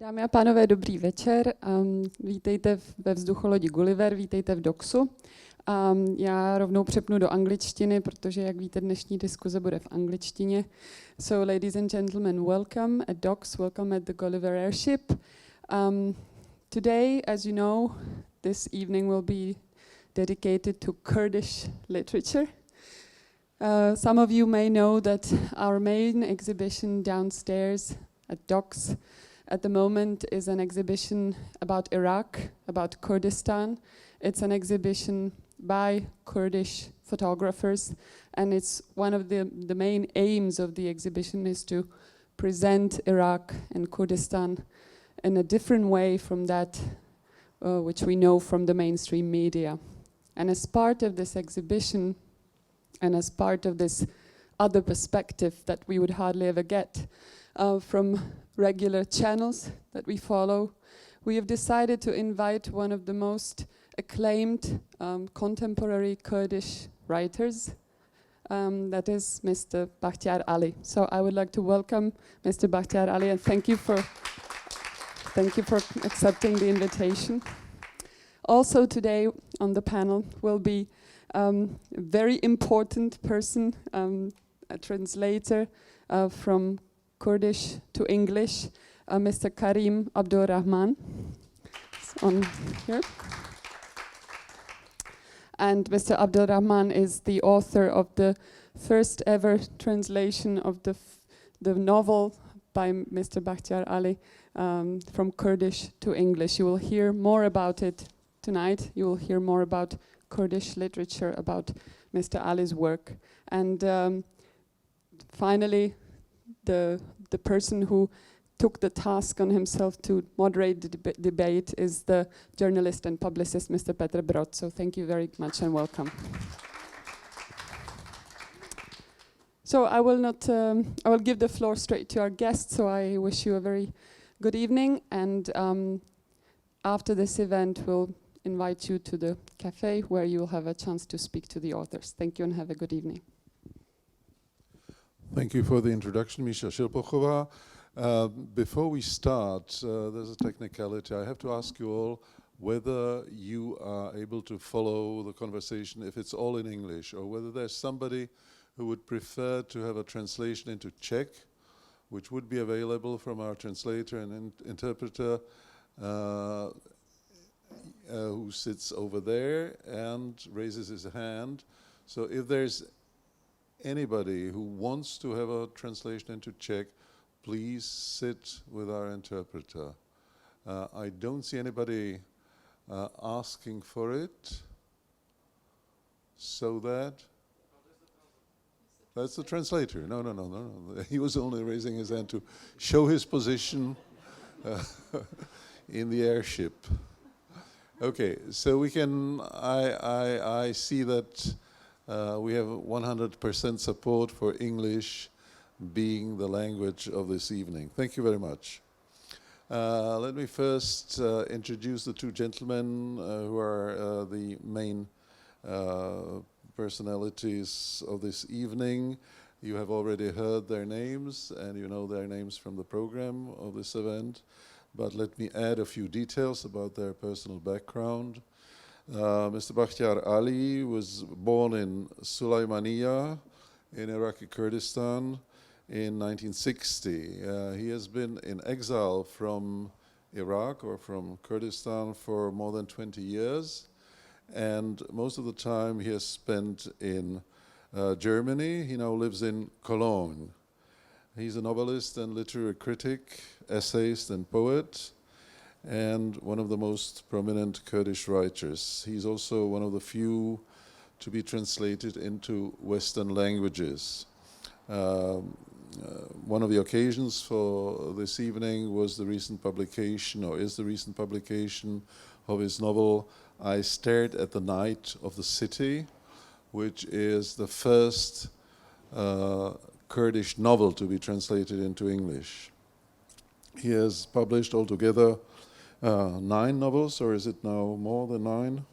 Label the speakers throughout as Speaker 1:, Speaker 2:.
Speaker 1: Dámy a pánové, dobrý večer. Vítejte ve vzducholodi Gulliver, vítejte v DOXu. Já rovnou přepnu do angličtiny, protože, jak víte, dnešní diskuze bude v angličtině. So, ladies and gentlemen, welcome at DOX, welcome at the Gulliver Airship. Today, as you know, this evening will be dedicated to Kurdish literature. Some of you may know that our main exhibition downstairs at DOX at the moment is an exhibition about Iraq, about Kurdistan. It's an exhibition by Kurdish photographers, and it's one of the main aims of the exhibition is to present Iraq and Kurdistan in a different way from that which we know from the mainstream media. And as part of this exhibition, and as part of this other perspective that we would hardly ever get from regular channels that we follow, we have decided to invite one of the most acclaimed contemporary Kurdish writers, that is Mr. Bەختیار عەلی. So I would like to welcome Mr. Bەختیار عەلی and thank you for accepting the invitation. Also today on the panel will be a very important person, a translator from Kurdish to English, Mr. Karim Abdurrahman on here. And Mr. Abdurrahman is the author of the first ever translation of the novel by Mr. Bەختیار عەلی from Kurdish to English. You will hear more about it tonight. You will hear more about Kurdish literature, about Mr. Ali's work. And finally, the person who took the task on himself to moderate the debate is the journalist and publicist, Mr. Petr Brod. So thank you very much and welcome. So I will give the floor straight to our guests. So I wish you a very good evening. And after this event, we'll invite you to the cafe where you will have a chance to speak to the authors. Thank you and have a good evening.
Speaker 2: Thank you for the introduction, Misha Shilpochova. Before we start, there's a technicality. I have to ask you all whether you are able to follow the conversation if it's all in English, or whether there's somebody who would prefer to have a translation into Czech, which would be available from our translator and interpreter who sits over there and raises his hand. So if there's anybody who wants to have a translation into Czech, please sit with our interpreter. I don't see anybody asking for it. So that's the translator. No. He was only raising his hand to show his position in the airship. Okay, so we can, I see that we have 100% support for English being the language of this evening. Thank you very much. Let me first introduce the two gentlemen who are the main personalities of this evening. You have already heard their names and you know their names from the program of this event, but let me add a few details about their personal background. Mr. Bەختیار عەلی was born in Sulaimaniya in Iraqi Kurdistan in 1960. He has been in exile from Iraq or from Kurdistan for more than 20 years, and most of the time he has spent in Germany. He now lives in Cologne. He's a novelist and literary critic, essayist and poet, and one of the most prominent Kurdish writers. He's also one of the few to be translated into Western languages. One of the occasions for this evening was the recent publication, or is the recent publication, of his novel, I Stared at the Night of the City, which is the first Kurdish novel to be translated into English. He has published altogether 9 novels, or is it now more than 9?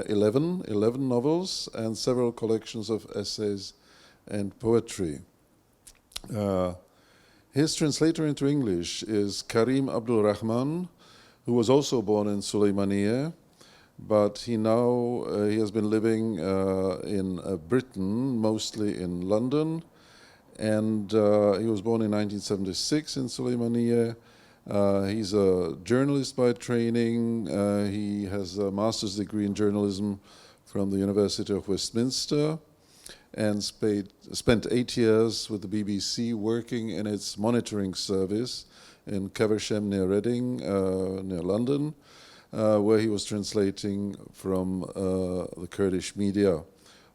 Speaker 2: 11 novels and several collections of essays and poetry. His translator into English is Karim Abdul Rahman, who was also born in Suleymaniye, but he has been living in Britain, mostly in London, and he was born in 1976 in Suleymaniye. He's a journalist by training. He has a master's degree in journalism from the University of Westminster, and spent 8 years with the BBC working in its monitoring service in Caversham near Reading, near London, where he was translating from the Kurdish media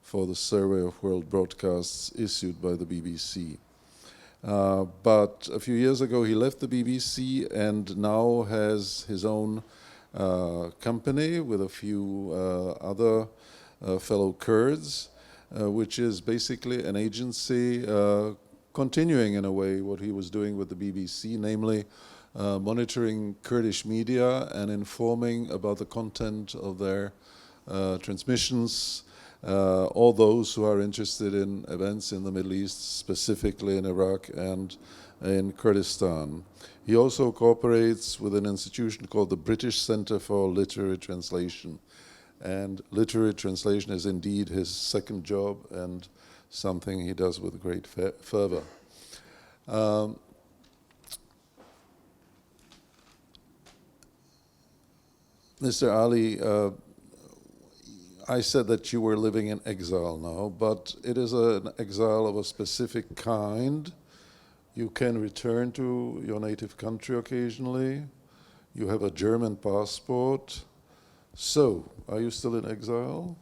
Speaker 2: for the Survey of World Broadcasts issued by the BBC. But a few years ago he left the BBC and now has his own company with a few other fellow Kurds, which is basically an agency continuing in a way what he was doing with the BBC, namely monitoring Kurdish media and informing about the content of their transmissions, all those who are interested in events in the Middle East, specifically in Iraq and in Kurdistan. He also cooperates with an institution called the British Centre for Literary Translation. And literary translation is indeed his second job and something he does with great fervor. Mr. Cەلی, I said that you were living in exile now, but it is an exile of a specific kind. You can return to your native country occasionally. You have a German passport. So, are you still in exile?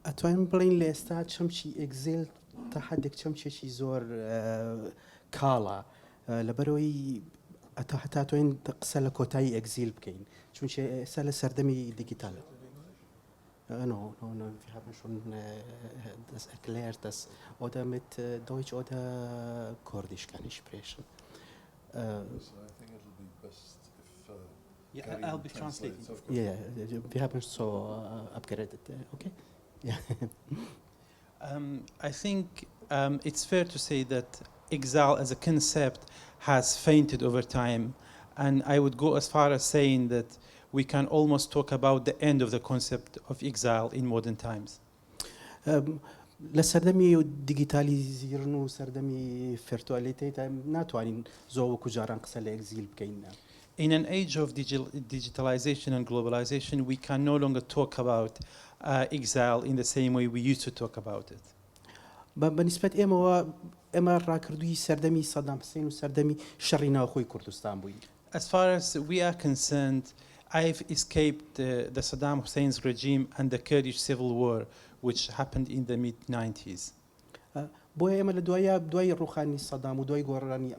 Speaker 3: ئەتوانم بڵین لە ئێستا چەمچی ئەگزیل تا حدێک چەمچێکی زۆر کاڵە لەبەرەوەی هەتا توێن قسە لە کۆتایی ئەگزیل بکەین چونکە ئێستا لە سەردەمی دیجیتالە. No, wir haben schon das erklärt, dass oder mit Deutsch oder Kurdisch kann ich sprechen.
Speaker 2: So I think it will be best if
Speaker 3: I'll be translating. Yeah, wir haben so upgraded. Okay. Yeah.
Speaker 4: I think it's fair to say that exile as a concept has fainted over time, and I would go as far as saying that we can almost talk about the end of the concept of exile in modern times.
Speaker 3: لسردمي ديجيتاليزيرن وسردمي فيرتواليتي ناتوانين زو كجاران قصة لإكزيل بكينا.
Speaker 4: In an age of digitalization and globalization, we can no longer talk about exile in the same way we used to talk about it.
Speaker 3: بالنسبة إما راكردوي سردمي صدام حسين وسردمي شرنا أخوي كردستان بوي.
Speaker 4: As far as we are concerned, I've escaped the Saddam Hussein's regime and the Kurdish civil war, which happened in the mid-90s.
Speaker 3: بۆیە ئێمە لە دوای ڕوخانی سەدام و دوای گۆڕانی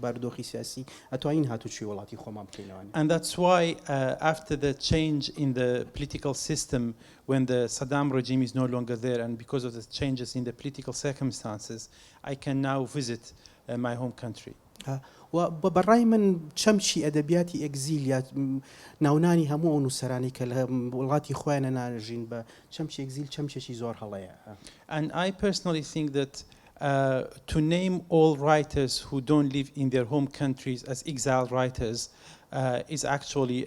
Speaker 3: بارودۆخی سیاسی ئەتوانین هاتوچی وڵاتی خۆمان بکەینەوە.
Speaker 4: And that's why after the change in the political system, when the Saddam regime is no longer there, and because of the changes in the political circumstances, I can now visit my home country.
Speaker 3: وبەڕای من چەمچی ئەدەبیاتی ئەگزیل یا ناونانی هەموو ئەو نووسەرانی کە لە وڵاتی خۆیانە ناژین بە چەمچی ئەگزیل چەمچێکی زۆر هەڵەیە.
Speaker 4: And I personally think that to name all writers who don't live in their home countries as exiled writers is actually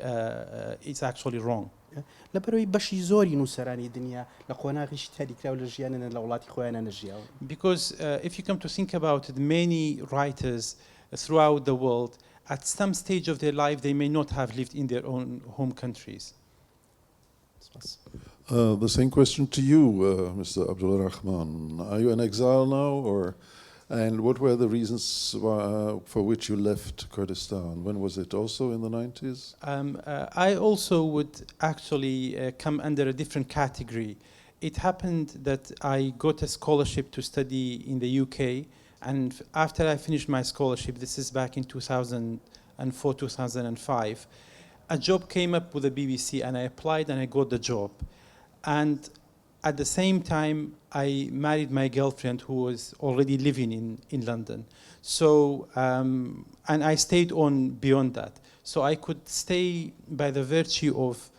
Speaker 4: wrong.
Speaker 3: لەبەرەوەی بەشی زۆری نووسەرانی دنیا لە قۆناغیشی تاریکراو لە ژیانە لە وڵاتی خۆیانە نەژیاوە.
Speaker 4: Because if you come to think about it, many writers throughout the world, at some stage of their life, they may not have lived in their own home countries.
Speaker 2: The same question to you, Mr. Abdul Rahman. Are you in exile now, and what were the reasons for which you left Kurdistan? When was it? Also in the 90s?
Speaker 4: I also would actually come under a different category. It happened that I got a scholarship to study in the UK, and after I finished my scholarship, this is back in 2004, 2005, a job came up with the BBC, and I applied and I got the job. And at the same time, I married my girlfriend who was already living in London. So, and I stayed on beyond that. So I could stay by the virtue of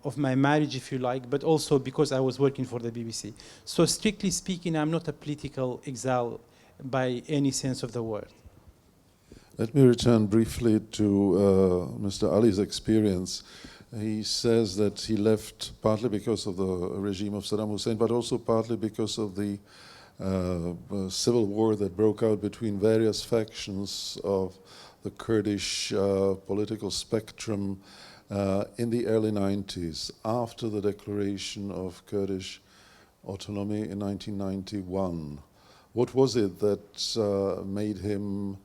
Speaker 4: of my marriage, if you like, but also because I was working for the BBC. So strictly speaking, I'm not a political exile by any sense of the word.
Speaker 2: Let me return briefly to Mr. Ali's experience. He says that he left partly because of the regime of Saddam Hussein, but also partly because of the civil war that broke out between various factions of the Kurdish political spectrum in the early 90s, after the declaration of Kurdish autonomy in 1991. What was it that made him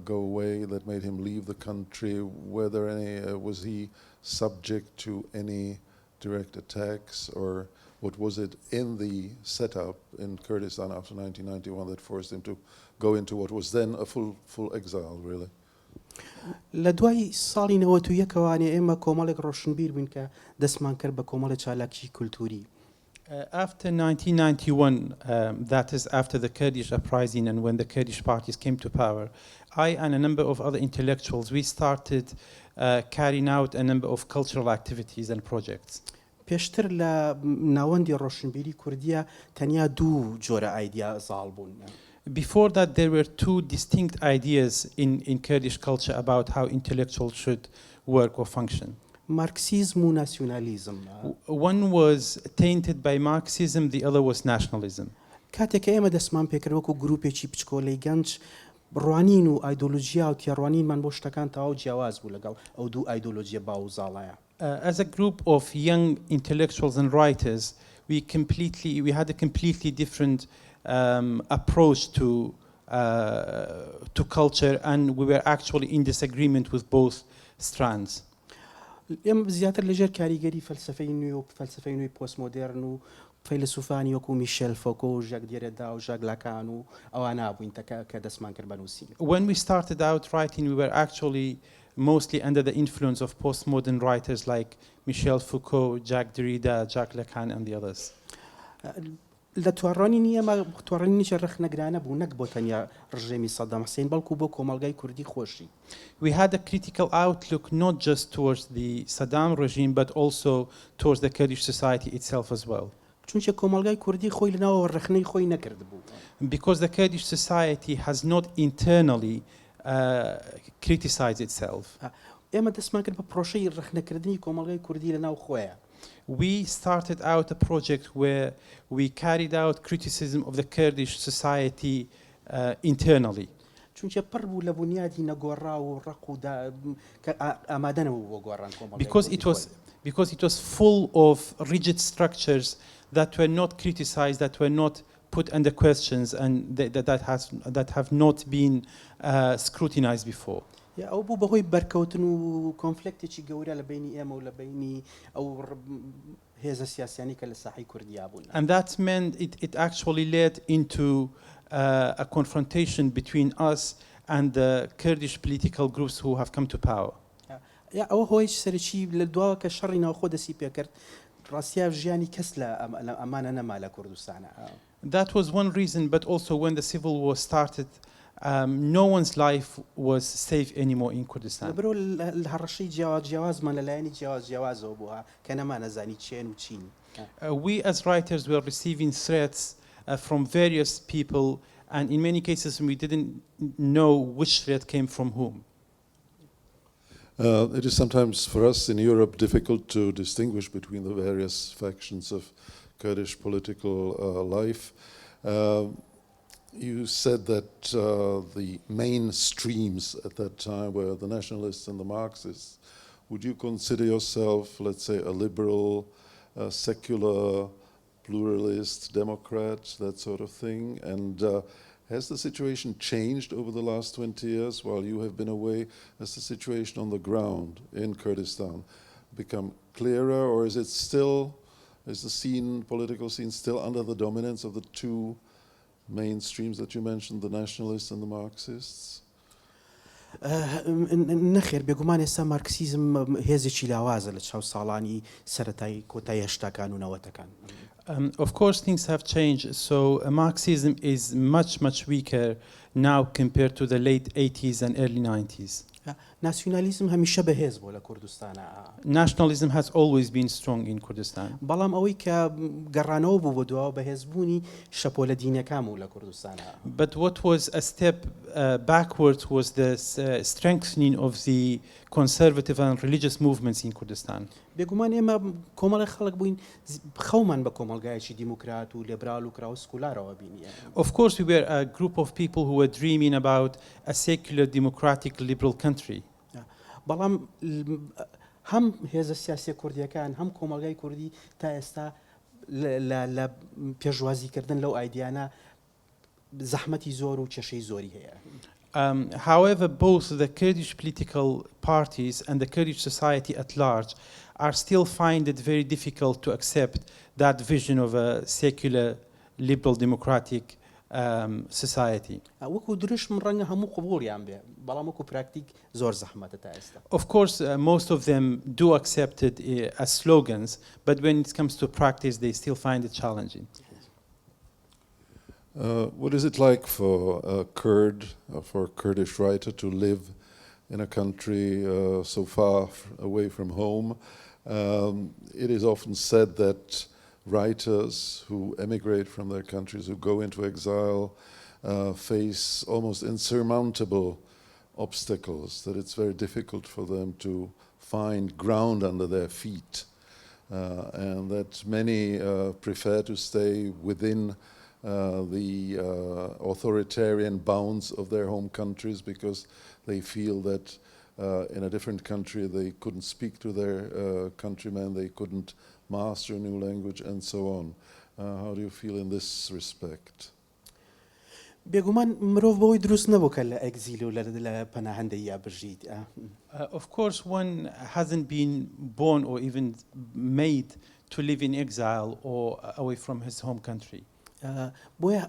Speaker 2: go away, that made him leave the country? Were there any, was he subject to any direct attacks, or what was it in the setup in Kurdistan after 1991 that forced him to go into what was then a full exile, really?
Speaker 3: لە دوای ساڵی 91 ئێمە کۆمەڵێک ڕۆشنبیر بووین کە دەستمان کرد بە کۆمەڵە چالاکی کولتوری.
Speaker 4: After 1991, that is after the Kurdish uprising and when the Kurdish parties came to power, I and a number of other intellectuals, we started carrying out a number of cultural activities and projects.
Speaker 3: پێشتر لە ناوەندی ڕۆشنبیری کوردیە تەنیا دوو جۆرە ئایدیا زاڵ بوون.
Speaker 4: Before that, there were two distinct ideas in Kurdish culture about how intellectuals should work or function.
Speaker 3: مارکسیزم و ناسیۆنالیزم.
Speaker 4: One was tainted by Marxism, the other was nationalism.
Speaker 3: کاتێک ئێمە دەستمان پێکرد وەکو گروپێکی بچکۆلەی گەنج ڕوانین و ئایدۆلۆژیا و تێڕوانینمان بۆ شتەکان تەواو جیاواز بوو لەگەڵ ئەو دوو ئایدۆلۆژیە باو زاڵایە.
Speaker 4: As a group of young intellectuals and writers, we had a completely different approach to culture, and we were actually in disagreement with both strands.
Speaker 3: ئێمە زیاتر لەژێر کاریگەری فەلسفەی نوێ و فەلسفەی نوێی پۆستمۆدێرن و فەیلسوفانی وەکو میشێل فۆکۆ و ژاک دێرێدا و ژاک لاکان و ئەوان نابووین کە دەستمان کرد بە نووسین.
Speaker 4: When we started out writing, we were actually mostly under the influence of postmodern writers like Michel Foucault, Jacques Derrida, Jacques Lacan, and the others.
Speaker 3: لە توانڕوانینی ئێمە توانڕوانینیشە ڕخنەگرانە بوو نەک بۆ تەنیا ڕژێمی سەدام حوسێن بەڵکو بۆ کۆمەڵگای کوردی خۆشی.
Speaker 4: We had a critical outlook not just towards the Saddam regime but also towards the Kurdish society itself as well.
Speaker 3: چونکە کۆمەڵگای کوردی خۆی لەناوە ڕخنەی خۆی نەکرد بوو.
Speaker 4: Because the Kurdish society has not internally criticized itself.
Speaker 3: ئێمە دەستمان کرد بە پرۆژەی ڕخنەکردنی کۆمەڵگای کوردی لەناو خۆیە.
Speaker 4: We started out a project where we carried out criticism of the Kurdish society internally.
Speaker 3: چونکە پڕ بوو لە بنیادی نەگۆڕا و ڕق و ئامادە نەبوو بۆ گۆڕان کۆمەڵگای.
Speaker 4: Because it was full of rigid structures that were not criticized, that were not put under questions, and that have not been scrutinized before.
Speaker 3: ئەو بوو بەهۆی بەرکەوتن و کۆنفلێکتێکی گەورە لە بینی ئێمە و لە بینی ئەو هێزە سیاسیانی کە لە ساحەی کوردیا بوون.
Speaker 4: And that meant it actually led into a confrontation between us and the Kurdish political groups who have come to power.
Speaker 3: ئەوە هۆی سەرچی لە دواوە کە شەڕی ناوخۆ دەسی پێکرد ڕاستیا ژیانی کەس لە ئەمانە نەما لە کوردستانە.
Speaker 4: That was one reason, but also when the civil war started, no one's life was safe anymore in Kurdistan.
Speaker 3: لەبەرەوە لە هەڕەشەی جیاوازمان لەلایەنی جیاوازەوە بووە کە نەمانەزانی چێن و چین.
Speaker 4: We as writers were receiving threats from various people, and in many cases we didn't know which threat came from whom.
Speaker 2: It is sometimes for us in Europe difficult to distinguish between the various factions of Kurdish political life. You said that the main streams at that time were the nationalists and the Marxists. Would you consider yourself, let's say, a liberal, secular, pluralist, Democrat, that sort of thing? And has the situation changed over the last 20 years while you have been away? Has the situation on the ground in Kurdistan become clearer, or is it still, is the political scene still under the dominance of the two mainstreams that you mentioned, the nationalists and the Marxists?
Speaker 3: نەخێر بێگومان ئێستا مارکسیزم هێزێکی لاوازە لە چاو ساڵانی سەرەتای کۆتای هەشتاکان و نەوەتەکان.
Speaker 4: Of course, things have changed. So Marxism is much weaker now compared to the late 80s and early 90s.
Speaker 3: ناسیۆنالیزم هەمیشە بەهێز بۆ لە کوردستانە
Speaker 4: Nationalism has always been strong in Kurdistan.
Speaker 3: بەڵام ئەوەی کە گەڕانەوە بوو بۆ دووە بەهێزبوونی شەپۆلە دینەکان و لە کوردستانە.
Speaker 4: But what was a step backwards was the strengthening of the conservative and religious movements in Kurdistan.
Speaker 3: بێگومان ئێمە کۆمەڵی خەڵک بووین خەومان بە کۆمەلگایەکی دیموکرات و لێبرال و کراوە سکولارەوە بینیە.
Speaker 4: Of course, we were a group of people who were dreaming about a secular, democratic, liberal country.
Speaker 3: بەڵام هەم هێزە سیاسی کوردیەکان هەم کۆمەلگای کوردی تا ئێستا لە پێشوازیکردن لەو ئایدیانە زەحمەتی زۆر و کێشەی زۆری هەیە.
Speaker 4: However, both the Kurdish political parties and the Kurdish society at large are still find it very difficult to accept that vision of a secular, liberal, democratic society.
Speaker 3: وەکو دروشم ڕەنگە هەموو قبوڵیان بێ بەڵام وەکو پراکتیک زۆر زەحمەتە تا ئێستا.
Speaker 4: Of course, most of them do accept it as slogans, but when it comes to practice, they still find it challenging.
Speaker 2: What is it like for a Kurd, for a Kurdish writer to live in a country so far away from home? It is often said that writers who emigrate from their countries, who go into exile, face almost insurmountable obstacles, that it's very difficult for them to find ground under their feet, and that many prefer to stay within the authoritarian bounds of their home countries because they feel that in a different country they couldn't speak to their countrymen, they couldn't master a new language and so on. How do you feel in this respect?
Speaker 3: بێگومان مرۆڤ بەوەی دروست نەبوو کە لە ئەگزیل و لە پەناهەندەی یا بژیت.
Speaker 4: Of course, one hasn't been born or even made to live in exile or away from his home country.
Speaker 3: بۆیە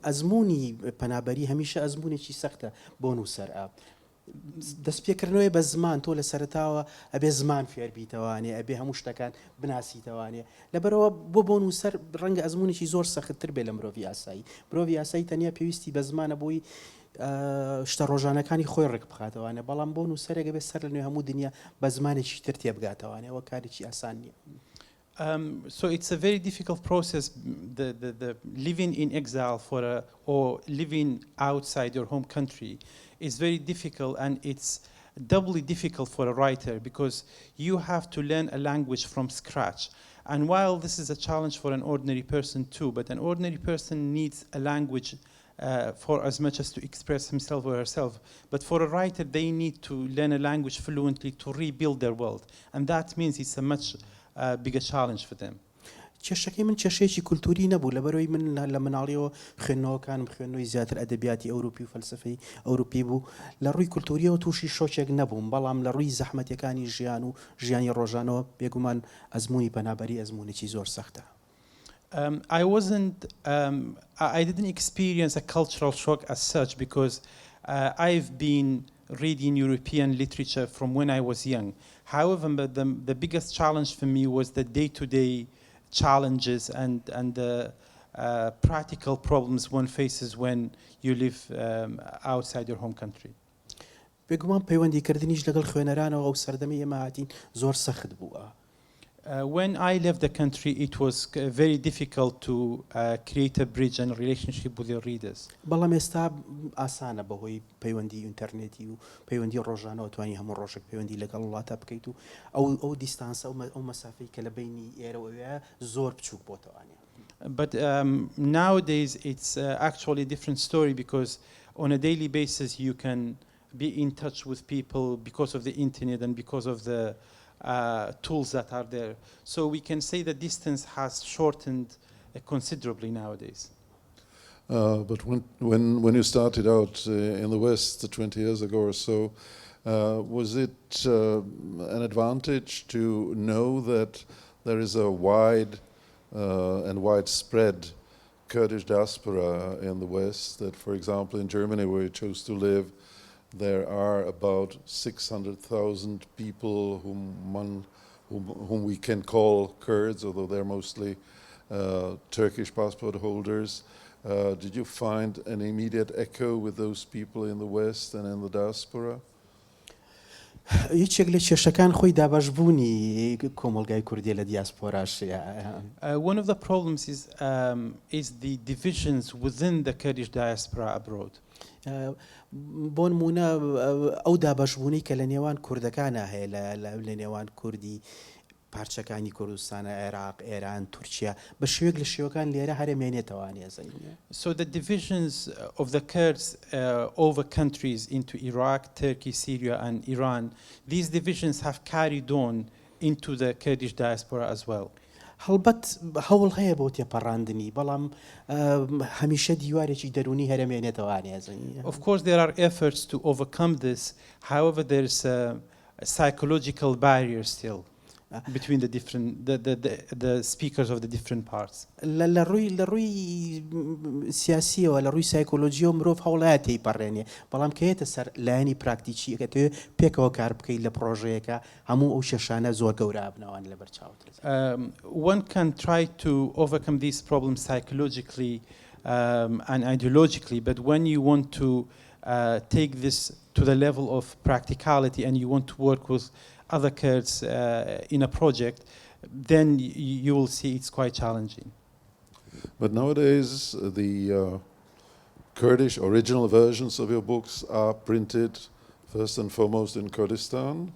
Speaker 3: ئەزمموی پەنابەری هەمیشە ئەزممونێکی سەختە بۆ نووسەر. دەستپێکردنەوەی بە زمان تۆ لە سەرتاوە ئەبێ زمان فێر بیتەوانێ ئەبێ هەموو شتەکان بناسیتەوانێ لەبەرەوە بۆ نووسەر ڕەنگە ئەزممونێکی زۆر سەختتر بێ لە مرۆڤی ئاسایی. مرۆڤی ئاسایی تەنیا پێویستی بە زمانە بۆی شتە ڕۆژانەکانی خۆی ڕێک بخاتەوانێ بەڵام بۆ نووسەرێکە بێ سەر لە نوێ هەموو دنیا بە زمانێکی تر تێبگاتەوانێ ئەوە کارێکی ئاسان نییە.
Speaker 4: So it's a very difficult process, the living in exile or living outside your home country is very difficult, and it's doubly difficult for a writer because you have to learn a language from scratch. And while this is a challenge for an ordinary person too, but an ordinary person needs a language for as much as to express himself or herself. But for a writer, they need to learn a language fluently to rebuild their world. And that means it's a much bigger challenge for them.
Speaker 3: کێشەکەی من کێشەیەکی کولتوری نەبوو لەبەرەوەی من لە مناڵیەوە خوێندنەوەکانم خوێندنەوەی زیاتر ئەدەبیاتی ئەوروپی و فەلسفەی ئەوروپی بوو لە ڕووی کولتوریەوە تووشی شۆکێک نەبووم بەڵام لە ڕووی زەحمەتەکانی ژیان و ژیانی ڕۆژانەوە بێگومان ئەزمموی پەنابەری ئەزممونێکی زۆر سەختە.
Speaker 4: I didn't experience a cultural shock as such because I've been reading European literature from when I was young. However, the biggest challenge for me was the day-to-day challenges and the practical problems one faces when you live outside your home country.
Speaker 3: بێگومان پەیوەندیکردنیش لەگەڵ خوێنەرانەوە ئەو سەردەمی ئێمە هاتین زۆر سەخت بووە.
Speaker 4: When I left the country, it was very difficult to create a bridge and a relationship with your readers.
Speaker 3: بەڵام ئێستا ئاسانە بەهۆی پەیوەندی ئینتەرنێتی و پەیوەندی ڕۆژانەوە توانی هەموو ڕۆژێک پەیوەندی لەگەڵ وڵاتە بکەیت و ئەو دیستانسە ئەو مەسافەی کە لە بینی ئێرەوەیە زۆر بچووک بۆتەوانێ.
Speaker 4: But nowadays it's actually a different story because on a daily basis you can be in touch with people because of the internet and because of the tools that are there. So we can say the distance has shortened considerably nowadays.
Speaker 2: But when you started out in the West 20 years ago or so, was it an advantage to know that there is a wide and widespread Kurdish diaspora in the West, that for example in Germany where you chose to live, there are about 600,000 people whom we can call Kurds, although they're mostly Turkish passport holders. Did you find an immediate echo with those people in the West and in the diaspora?
Speaker 3: هیچێک لە کێشەکان خۆی دابەشبوونی کۆمەڵگای کوردی لە دیاسپۆراش.
Speaker 4: One of the problems is the divisions within the Kurdish diaspora abroad.
Speaker 3: بۆ نمونە ئەو دابەشبوونی کە لە نێوان کوردەکانە هەیە لە نێوان کوردی پارچەکانی کوردستانە، عێراق، ئێران، تورکیا بە شێوەیەک لە شێوەکان لێرە هەرێمێنێتەوە.
Speaker 4: So the divisions of the Kurds over countries into Iraq, Turkey, Syria and Iran, these divisions have carried on into the Kurdish diaspora as well.
Speaker 3: هەڵبەت هەوڵ هەیە بۆ تێپەڕاندنی، بەڵام هەمیشە دیوارێکی دەرونی هەرێمێنێتەوە.
Speaker 4: Of course there are efforts to overcome this, however there is a psychological barrier still between the different the speakers of the different parts.
Speaker 3: لە ڕووی سیاسیەوە لە ڕووی سایکۆلۆژیەوە مرۆڤ هەوڵایە تێیپەڕێنێ، بەڵام کە هێتە سەر لایەنی پراکتیکی کە توێ پێکەوە کار بکەیت لە پرۆژەیەکە هەموو ئەو شەشانە زۆر گەورە بنەوەن لەبەر چاوت.
Speaker 4: One can try to overcome these problems psychologically and ideologically, but when you want to take this to the level of practicality and you want to work with other Kurds in a project, then you will see it's quite challenging.
Speaker 2: But nowadays, the Kurdish original versions of your books are printed first and foremost in Kurdistan.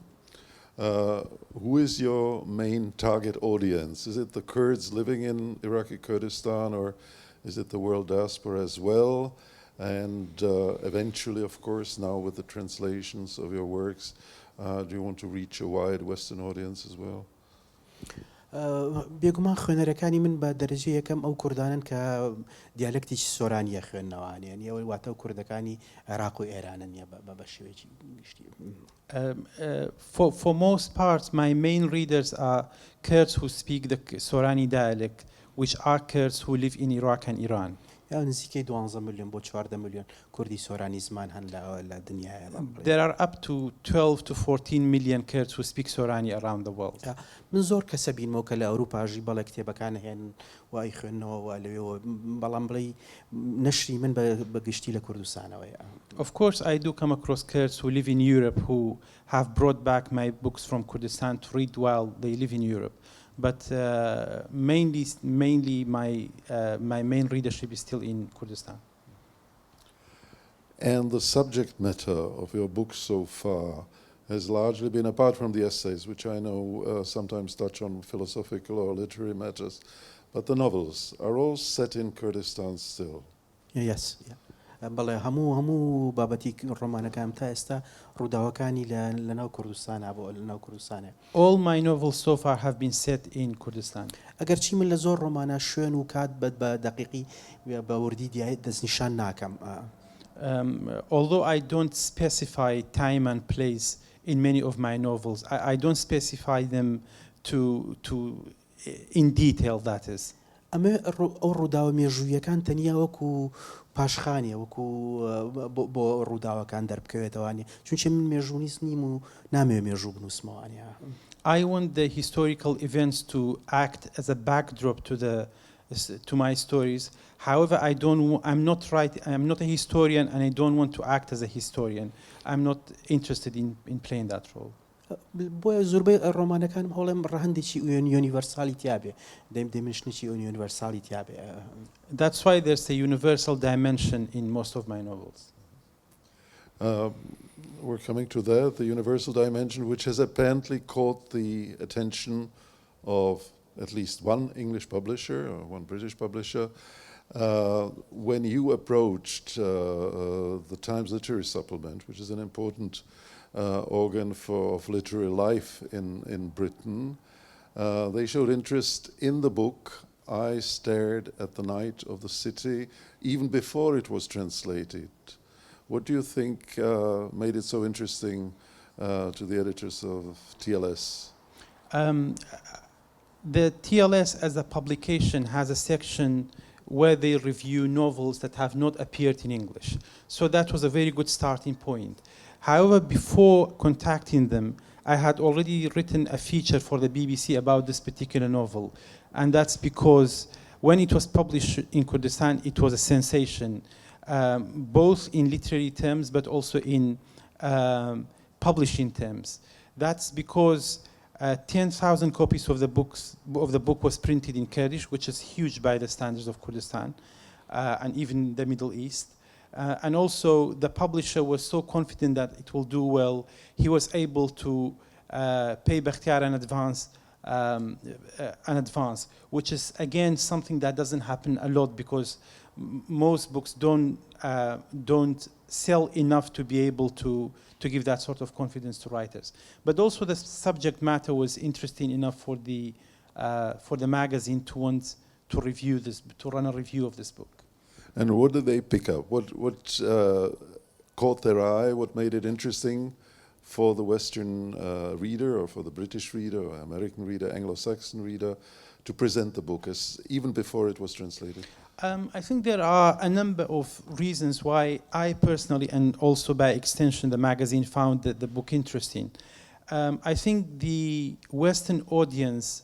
Speaker 2: Who is your main target audience? Is it the Kurds living in Iraqi Kurdistan, or is it the world diaspora as well? And eventually, of course, now with the translations of your works, do you want to reach a wide Western audience as well?
Speaker 3: بێگومان خوێنەرەکانی من بە دەرەجەی یەکەم ئەو کوردانن کە دیالەکتێکی سۆرانیە خوێندنەوانیان، یەوە واتە ئەو کوردەکانی عێراق و ئێرانن بە شێوەیەکی گشتی.
Speaker 4: For most parts, my main readers are Kurds who speak the Sorani dialect, which are Kurds who live in Iraq and Iran.
Speaker 3: یا نزیکەی 12 میلیۆن بۆ 14 میلیۆن کوردی سۆرانی زمان هەن لە دنیاە.
Speaker 4: There are up to 12 to 14 million Kurds who speak Sorani around the world.
Speaker 3: من زۆر کەسە بینمەوە کە لە ئەوروپاژی بەڵێ کتێبەکان هێن وای خوێندنەوە لەوێەوە، بەڵام بڵێ نەشری من بەگشتی لە کوردستانەوەیە.
Speaker 4: Of course, I do come across Kurds who live in Europe who have brought back my books from Kurdistan to read while they live in Europe. But mainly my main readership is still in Kurdistan.
Speaker 2: And the subject matter of your books so far has largely been, apart from the essays, which I know sometimes touch on philosophical or literary matters, but the novels are all set in Kurdistan still.
Speaker 3: Yes. بەڵێ هەموو بابەتی ڕۆمانەکان تا ئێستا ڕووداوەکانی لە ناو کوردستانە بۆ لە ناو کوردستانە.
Speaker 4: All my novels so far have been set in Kurdistan.
Speaker 3: ئەگەرچی من لە زۆر ڕۆمانە شوێن و کات بە دقیقی بە وردی دیای دەستنیشان ناکەم.
Speaker 4: Although I don't specify time and place in many of my novels, I don't specify them in detail, that is.
Speaker 3: ئەمە ئەو ڕووداوە مێژوویەکان تەنیا وەکو پاشخانیە وەکو بۆ ڕووداوەکان دەربکەوێتەوانی، چونچە من مێژوونیست نیم و نامەوێ مێژوو بنووسمەوانە.
Speaker 4: I want the historical events to act as a backdrop to my stories. However, I'm not a historian, and I don't want to act as a historian. I'm not interested in playing that role.
Speaker 3: بۆیە زۆربەی ڕۆمانەکانم هەوڵێم ڕەهەندێکی یونیڤەرسالی تیابێ، دەمێشنێکی یونیڤەرسالی تیابێ.
Speaker 4: That's why there's a universal dimension in most of my novels.
Speaker 2: We're coming to that, the universal dimension, which has apparently caught the attention of at least one English publisher or one British publisher. When you approached the Times Literary Supplement, which is an important organ of literary life in Britain, they showed interest in the book. I stared at the night of the city even before it was translated. What do you think made it so interesting to the editors of TLS?
Speaker 4: The TLS as a publication has a section where they review novels that have not appeared in English. So that was a very good starting point. However, before contacting them, I had already written a feature for the BBC about this particular novel. And that's because when it was published in Kurdistan, it was a sensation, both in literary terms, but also in publishing terms. That's because 10,000 copies of the book was printed in Kurdish, which is huge by the standards of Kurdistan and even the Middle East. And also, the publisher was so confident that it will do well, he was able to pay Bەختیار an advance, which is again something that doesn't happen a lot because most books don't sell enough to be able to give that sort of confidence to writers. But also the subject matter was interesting enough for the magazine to want to review this, to run a review of this book.
Speaker 2: And what did they pick up? What caught their eye? What made it interesting for the Western reader, or for the British reader, or American reader, Anglo-Saxon reader, to present the book as even before it was translated?
Speaker 4: I think there are a number of reasons why I personally, and also by extension the magazine, found the book interesting. I think the Western audience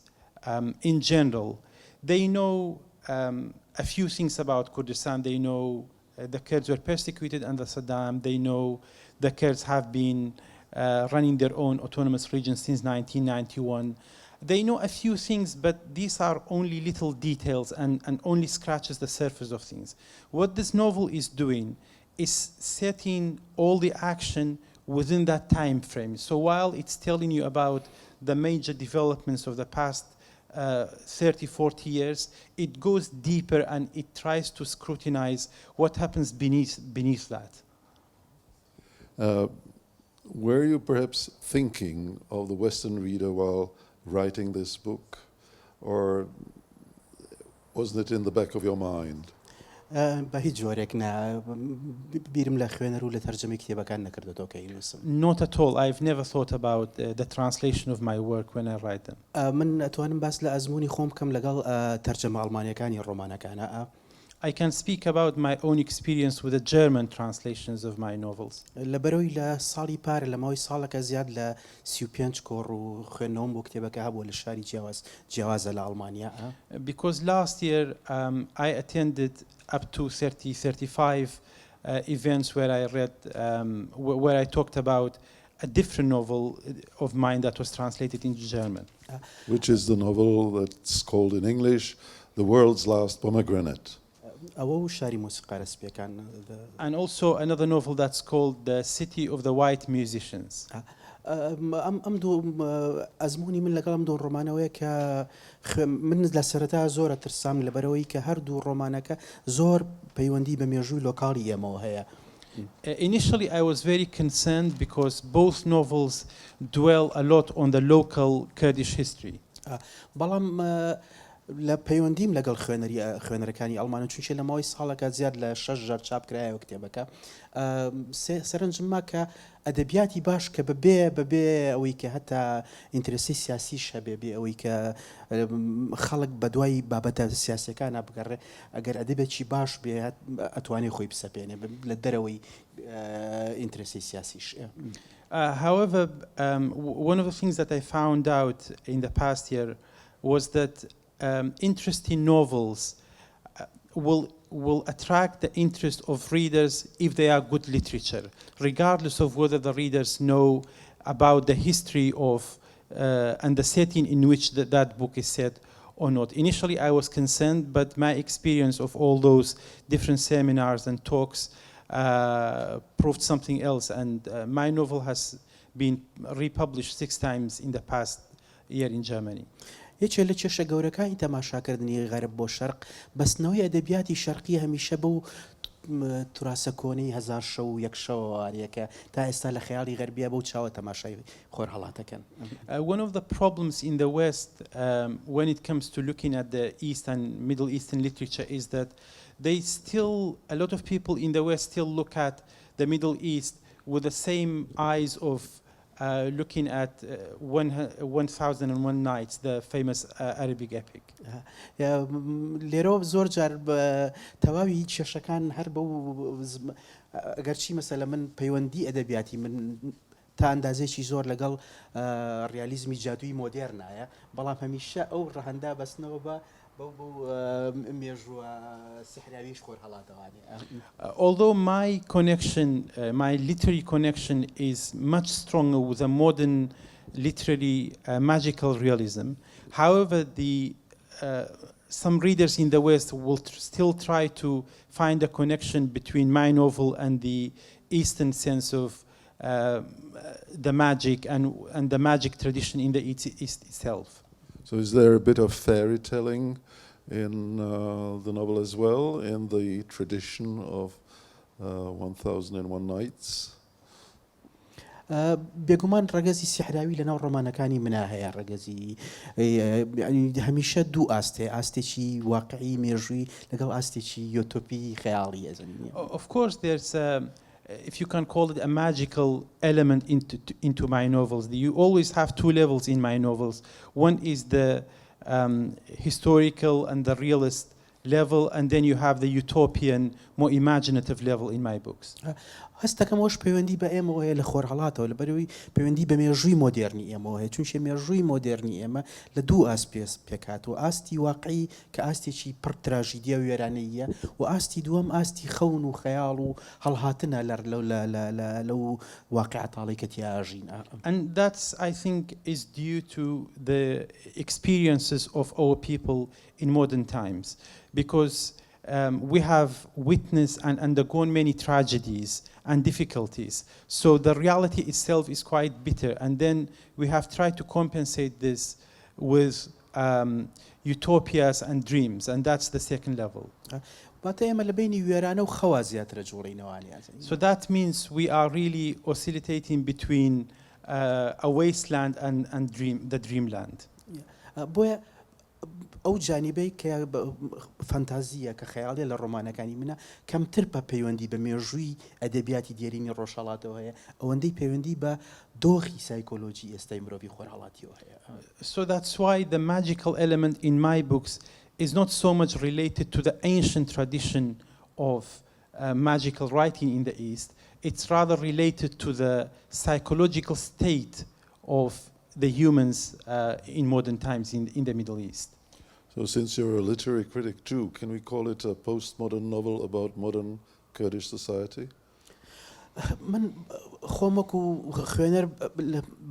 Speaker 4: in general, they know a few things about Kurdistan. They know the Kurds were persecuted under Saddam. They know the Kurds have been running their own autonomous region since 1991. They know a few things, but these are only little details and only scratches the surface of things. What this novel is doing is setting all the action within that time frame. So while it's telling you about the major developments of the past 30, 40 years, it goes deeper and it tries to scrutinize what happens beneath that.
Speaker 2: Were you perhaps thinking of the Western reader while writing this book, or wasn't it in the back of your mind?
Speaker 3: بە هیچ جۆرێک بیرم لە خوێنەر و لە تەرجەمەی کتێبەکان نەکردەوە کە ئینووسم.
Speaker 4: Not at all. I've never thought about the translation of my work when I write them.
Speaker 3: من ئەتوانم باس لە ئەزمموی خۆم بکەم لەگەڵ تەرجەمە ئەڵمانیەکانی ڕۆمانەکانە.
Speaker 4: I can speak about my own experience with the German translations of my novels.
Speaker 3: لەبەرەوەی لە ساڵی پارە لە ماوەی ساڵێکە زیاد لە 35 کۆڕ و خوێندنەوەم بۆ کتێبەکە هەبووە لە شاری جیاوازە لە ئەڵمانیا.
Speaker 4: Because last year I attended up to 35 events where I read, where I talked about a different novel of mine that was translated into German.
Speaker 2: Which is the novel that's called in English, The World's Last Pomegranate.
Speaker 4: And also another novel that's called The City of the White Musicians.
Speaker 3: ئەم دوو ئەزمموی من لەگەڵ ئەم دوو ڕۆمانەوەیە کە من لە سەرەتا زۆرە ترسام لەبەرەوەی کە هەردوو ڕۆمانەکە زۆر پەیوەندی بە مێژووی لۆکاڵی ئێمەوە هەیە.
Speaker 4: Initially I was very concerned because both novels dwell a lot on the local Kurdish history.
Speaker 3: بەڵام لە پەیوەندیم لەگەڵ خوێنەرەکانی ئەڵمانە چونچە لە ماوەی ساڵەکە زیاد لە 6 جار چاپکرایەوە کتێبەکە سەرنجمما کە ئەدەبیاتی باش کە بەبێ ئەوەی کە هەتا ئینترسی سیاسیش هەبێ بێ ئەوەی کە خەڵک بە دوای بابەتە سیاسیەکانە بگەڕێ ئەگەر ئەدەبێکی باش بێ ئەتوانێ خۆی بسەپێنێ لە دەرەوەی ئینترسی سیاسیش.
Speaker 4: However, one of the things that I found out in the past year was that interesting novels will attract the interest of readers if they are good literature, regardless of whether the readers know about the history of and the setting in which that book is set or not. Initially I was concerned, but my experience of all those different seminars and talks proved something else, and my novel has been republished 6 times in the past year in Germany.
Speaker 3: یەکێ لە کێشە گەورەکانی تەماشاکردنی غەرب بۆ شەرق بەستنەوەی ئەدەبیاتی شەرقی هەمیشە بەو توراسە کۆنەی هەزار شەو و یەک شەوەوارەیەکە تا ئێستا لە خەیاڵی غەربیە بەو چاوە تەماشای خۆر هەڵاتەکەن.
Speaker 4: One of the problems in the West when it comes to looking at the East and Middle Eastern literature is that a lot of people in the West still look at the Middle East with the same eyes of looking at 1001 Nights, the famous Arabic epic.
Speaker 3: لێرە زۆر جار بە تەواوی کێشەکان هەر بەو ئەگەرچی مەسەلە من پەیوەندی ئەدەبیاتی من تا ئەندازێکی زۆر لەگەڵ ڕیالیزمی جادووی مۆدێرنایە، بەڵام هەمیشە ئەو ڕەهەندا بەستنەوە بە
Speaker 4: Although my connection, my literary connection is much stronger with a modern literary magical realism, however, some readers in the West will still try to find a connection between my novel and the Eastern sense of the magic and the magic tradition in the East itself.
Speaker 2: So is there a bit of fairy telling in the novel as well, in the tradition of 1001 Nights?
Speaker 3: بێگومان ڕەگەزی سیحراوی لەناو ڕۆمانەکانی منە هەیە ڕەگەزی هەمیشە دوو ئاستێ ئاستێکی واقعی مێژووی لەگەڵ ئاستێکی یۆتۆپی خەیاڵی ئەزانین.
Speaker 4: Of course, there's if you can call it a magical element into my novels. You always have two levels in my novels. One is the historical and the realist level, and then you have the utopian, more imaginative level in my books.
Speaker 3: هەستەکەمەوەش پەیوەندی بە ئێمەوە هەیە لە خۆرهەڵاتەوە لەبەرەوەی پەیوەندی بە مێژووی مۆدێرنی ئێمەوە هەیە چونکە مێژووی مۆدێرنی ئێمە لە دوو ئاست پێکاتەوە ئاستی واقعی کە ئاستێکی پڕ تراژیدیە و وێرانەیە و ئاستی دووەم ئاستی خەون و خەیاڵ و هەڵهاتنە لەو واقعەتاڵی کە تیاژین.
Speaker 4: And that's, I think, is due to the experiences of our people in modern times, because we have witnessed and undergone many tragedies and difficulties. So the reality itself is quite bitter. And then we have tried to compensate this with utopias and dreams. And that's the second level. So that means we are really oscillating between a wasteland and the dreamland.
Speaker 3: ئەو جانیبەی کە فەنتازیە کە خەیاڵێ لە ڕۆمانەکانی منە کەمتر بە پەیوەندی بە مێژووی ئەدەبیاتی دیێرینی ڕۆژهەڵاتەوە هەیە ئەوەندەی پەیوەندی بە دۆخی سایکۆلۆجی ئێستای مرۆڤی خۆرهەڵاتیەوە هەیە.
Speaker 4: So that's why the magical element in my books is not so much related to the ancient tradition of magical writing in the East. It's rather related to the psychological state of the humans in modern times in the Middle East.
Speaker 2: So since you're a literary critic too, can we call it a postmodern novel about modern Kurdish society?
Speaker 3: من خۆمەک و خوێنەر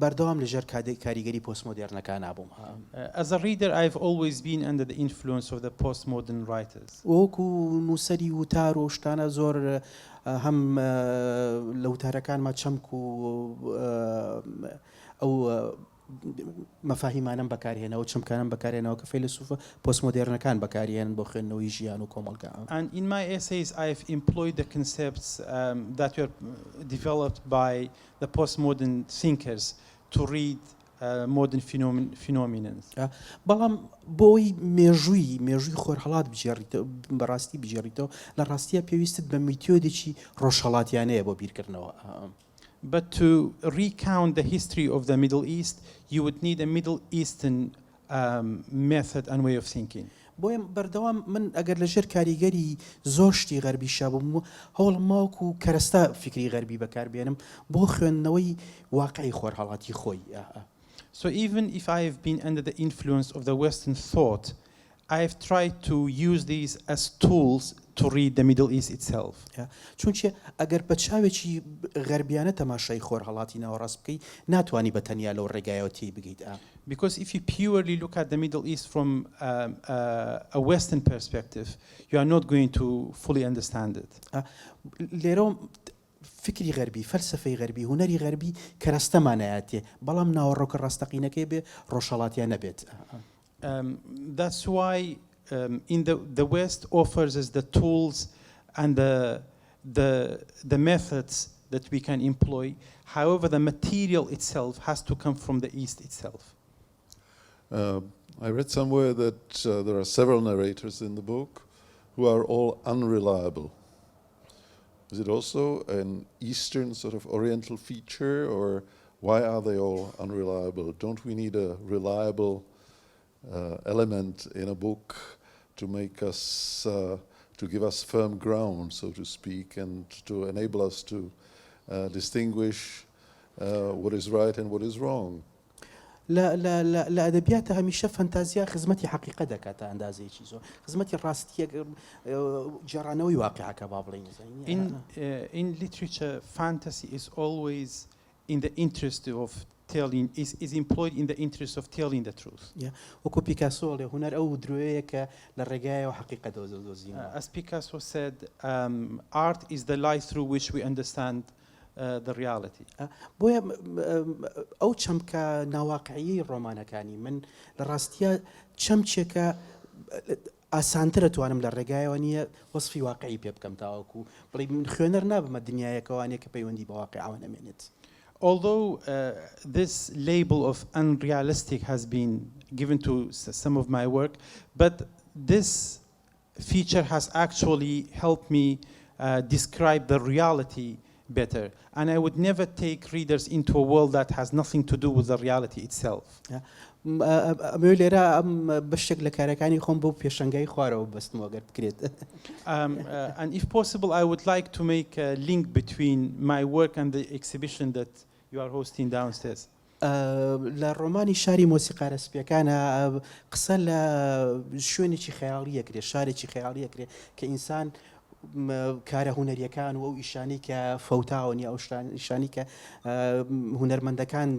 Speaker 3: بەردەوام لەژێر کاریگەری پۆستمۆدێرنەکان نابووم.
Speaker 4: As a reader, I've always been under the influence of the postmodern writers.
Speaker 3: وەکو نووسەری وتار و شتانە زۆر هەم لە وتارەکانمان چەمک و ئەو مەفاهیمانم بەکارهێنەوە چەمکانم بەکارهێنەوە کە فەیلسوفە پۆستمۆدێرنەکان بەکارهێنن بۆ خوێندنەوەی ژیان و کۆمەڵگە.
Speaker 4: And in my essays, I've employed the concepts that were developed by the postmodern thinkers to read modern phenomena.
Speaker 3: بەڵام بۆی مێژووی خۆرهەڵات بەڕاستی بجێڕیتەوە لە ڕاستیە پێویستت بە میتۆدێکی ڕۆژهەڵاتیانەیە بۆ بیرکردنەوە.
Speaker 4: But to recount the history of the Middle East, you would need a Middle Eastern method and way of thinking.
Speaker 3: بۆیە بەردەوام من ئەگەر لەژێر کاریگەری زۆر شتی غەربی شابووم هەوڵم ماوەکو و کەرەستە فکری غەربی بەکاربێنم بۆ خوێندنەوەی واقعی خۆرهەڵاتی خۆی.
Speaker 4: So even if I have been under the influence of the Western thought, I have tried to use these as tools to read the Middle East itself.
Speaker 3: چونچە ئەگەر بە چاوێکی غەربیانە تەماشای خۆرهەڵاتی ناوەڕاست بکەی ناتوانی بە تەنیا لەو ڕێگایەوە تێی بگەیت.
Speaker 4: Because if you purely look at the Middle East from a Western perspective, you are not going to fully understand it.
Speaker 3: لێرە فکری غەربی فەلسفەی غەربی هونەری غەربی کەرەستەمانایەتێ بەڵام ناوەڕۆکە ڕاستەقینەکەی بێ ڕۆژهەڵاتیان نەبێت.
Speaker 4: That's why in the West offers us the tools and the methods that we can employ. However, the material itself has to come from the East itself.
Speaker 2: I read somewhere that there are several narrators in the book who are all unreliable. Is it also an Eastern sort of Oriental feature, or why are they all unreliable? Don't we need a reliable element in a book to make us, to give us firm ground, so to speak, and to enable us to distinguish what is right and what is wrong?
Speaker 3: لا أدبيات همیشه فانتازیا خزمەتی حقیقە دەکات تا ئەندازەیەکی زۆر خزمەتی ڕاستیە جێڕانەوەی واقعەکە با بڵێین.
Speaker 4: In literature, fantasy is always in the interest of telling, is employed in the interest of telling the truth.
Speaker 3: وەکو پیکاسۆ لێ هونەر ئەو درۆیەیە کە لە ڕێگایەوە حقیقە دۆزینەوە.
Speaker 4: As Picasso said, art is the light through which we understand the reality.
Speaker 3: بۆیە ئەو چەمکە ناواقعیی ڕۆمانەکانی من لە ڕاستیە چەمچێکە ئاسانترە توانم لە ڕێگایەوە نییە وەسفی واقعی پێ بکەم تاوەکو بڵێ من خوێنەر نابمە دنیایەکەوانێک کە پەیوەندی بە واقعەوە نەمێنێت.
Speaker 4: Although this label of unrealistic has been given to some of my work, but this feature has actually helped me describe the reality better. And I would never take readers into a world that has nothing to do with the reality itself.
Speaker 3: ئەمە لێرە ئەم بەشێک لە کارەکانی خۆم بۆ پێشەنگای خوارەوە بەستمەوە گەر بکرێت.
Speaker 4: And if possible, I would like to make a link between my work and the exhibition that you are hosting downstairs.
Speaker 3: لە ڕۆمانی شاری مۆسیقارە سپیەکانە قسە لە شوێنێکی خەیاڵیەکرێ شارێکی خەیاڵیەکرێ کە ئینسان کارە هونەریەکان و ئەو ئیشانی کە فەوتاوەنی ئەو ئیشانی کە هونەرمەندەکان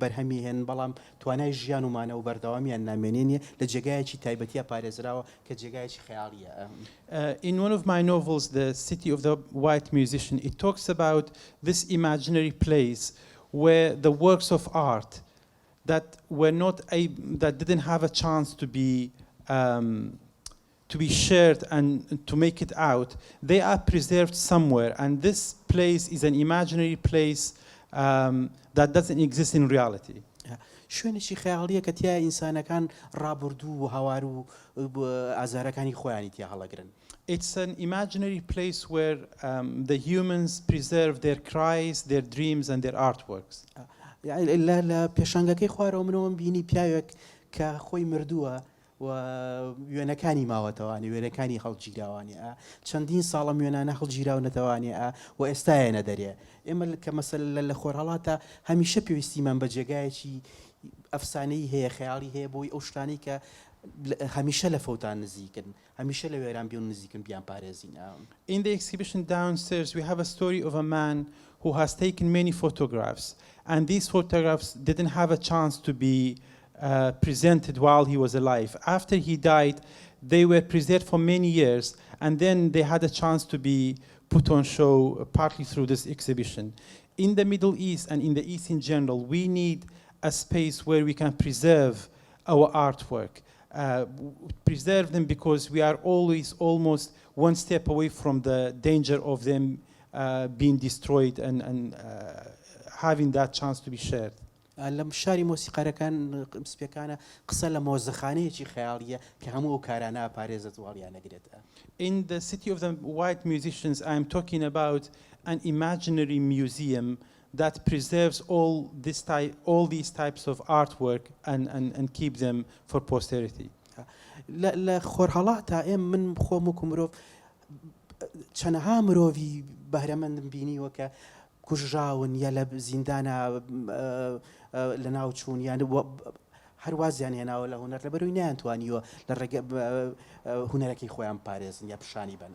Speaker 3: بەرهەمی هێن بەڵام توانای ژیان ومانە و بەردەوامیان نامێنێنیە لە جێگایەکی تایبەتیە پارێزراوە کە جێگایەکی خەیاڵیە.
Speaker 4: In one of my novels, The City of the White Musician, it talks about this imaginary place where the works of art that were not that didn't have a chance to be shared and to make it out, they are preserved somewhere, and this place is an imaginary place that doesn't exist in reality.
Speaker 3: شوێنێکی خەیاڵیە کە تیا ئینسانەکان ڕابردوو و هاوار و ئازارەکانی خۆیانی تیا هەڵەگرن.
Speaker 4: It's an imaginary place where the humans preserve their cries, their dreams and their artworks.
Speaker 3: لە پێشانگەکەی خوارەوە منەوەم بینی پیاوێک کە خۆی مردووە و وێنەکانی ماوەتەوانی وێنەکانی هەڵگیراوانی چەندین ساڵە وێنانە هەڵگیراو نەتەوانی و ئێستایەنە دەرێ ئێمە کە مەسەلە لە خۆرهەڵاتە هەمیشە پێویستیمان بە جێگایەکی ئەفسانەی هەیە خەیاڵی هەیە بۆی ئەو شتانی کە هەمیشە لە فەوتان نزیکن هەمیشە لە وێران بیون نزیکن بیان پارێزین.
Speaker 4: In the exhibition downstairs we have a story of a man who has taken many photographs, and these photographs didn't have a chance to be presented while he was alive. After he died, they were preserved for many years, and then they had a chance to be put on show partly through this exhibition. In the Middle East and in the East in general, we need a space where we can preserve our artwork. Preserve them because we are always almost one step away from the danger of them being destroyed and having that chance to be shared.
Speaker 3: لەم شاری مۆسیقارەکان سپیەکانە قسە لە مۆزەخانەیەکی خەیاڵیە کە هەموو ئەو کارانە پارێزە واڵیان نەگرێت.
Speaker 4: In the City of the White Musicians, I am talking about an imaginary museum that preserves all these types of artwork and keep them for posterity.
Speaker 3: لە خۆرهەڵاتە ئێم من خۆم وەکو مرۆڤ چەندەها مرۆڤی بەهرەمەندم بینیوە کە کوژراون یا لە زیندانە لە ناو چوون یان هەروازیان هێناوە لە هونەر لەبەرەوەی نەیانتوانیوە لە ڕێگە هونەرەکەی خۆیان پارێزن یا پیشانی بن.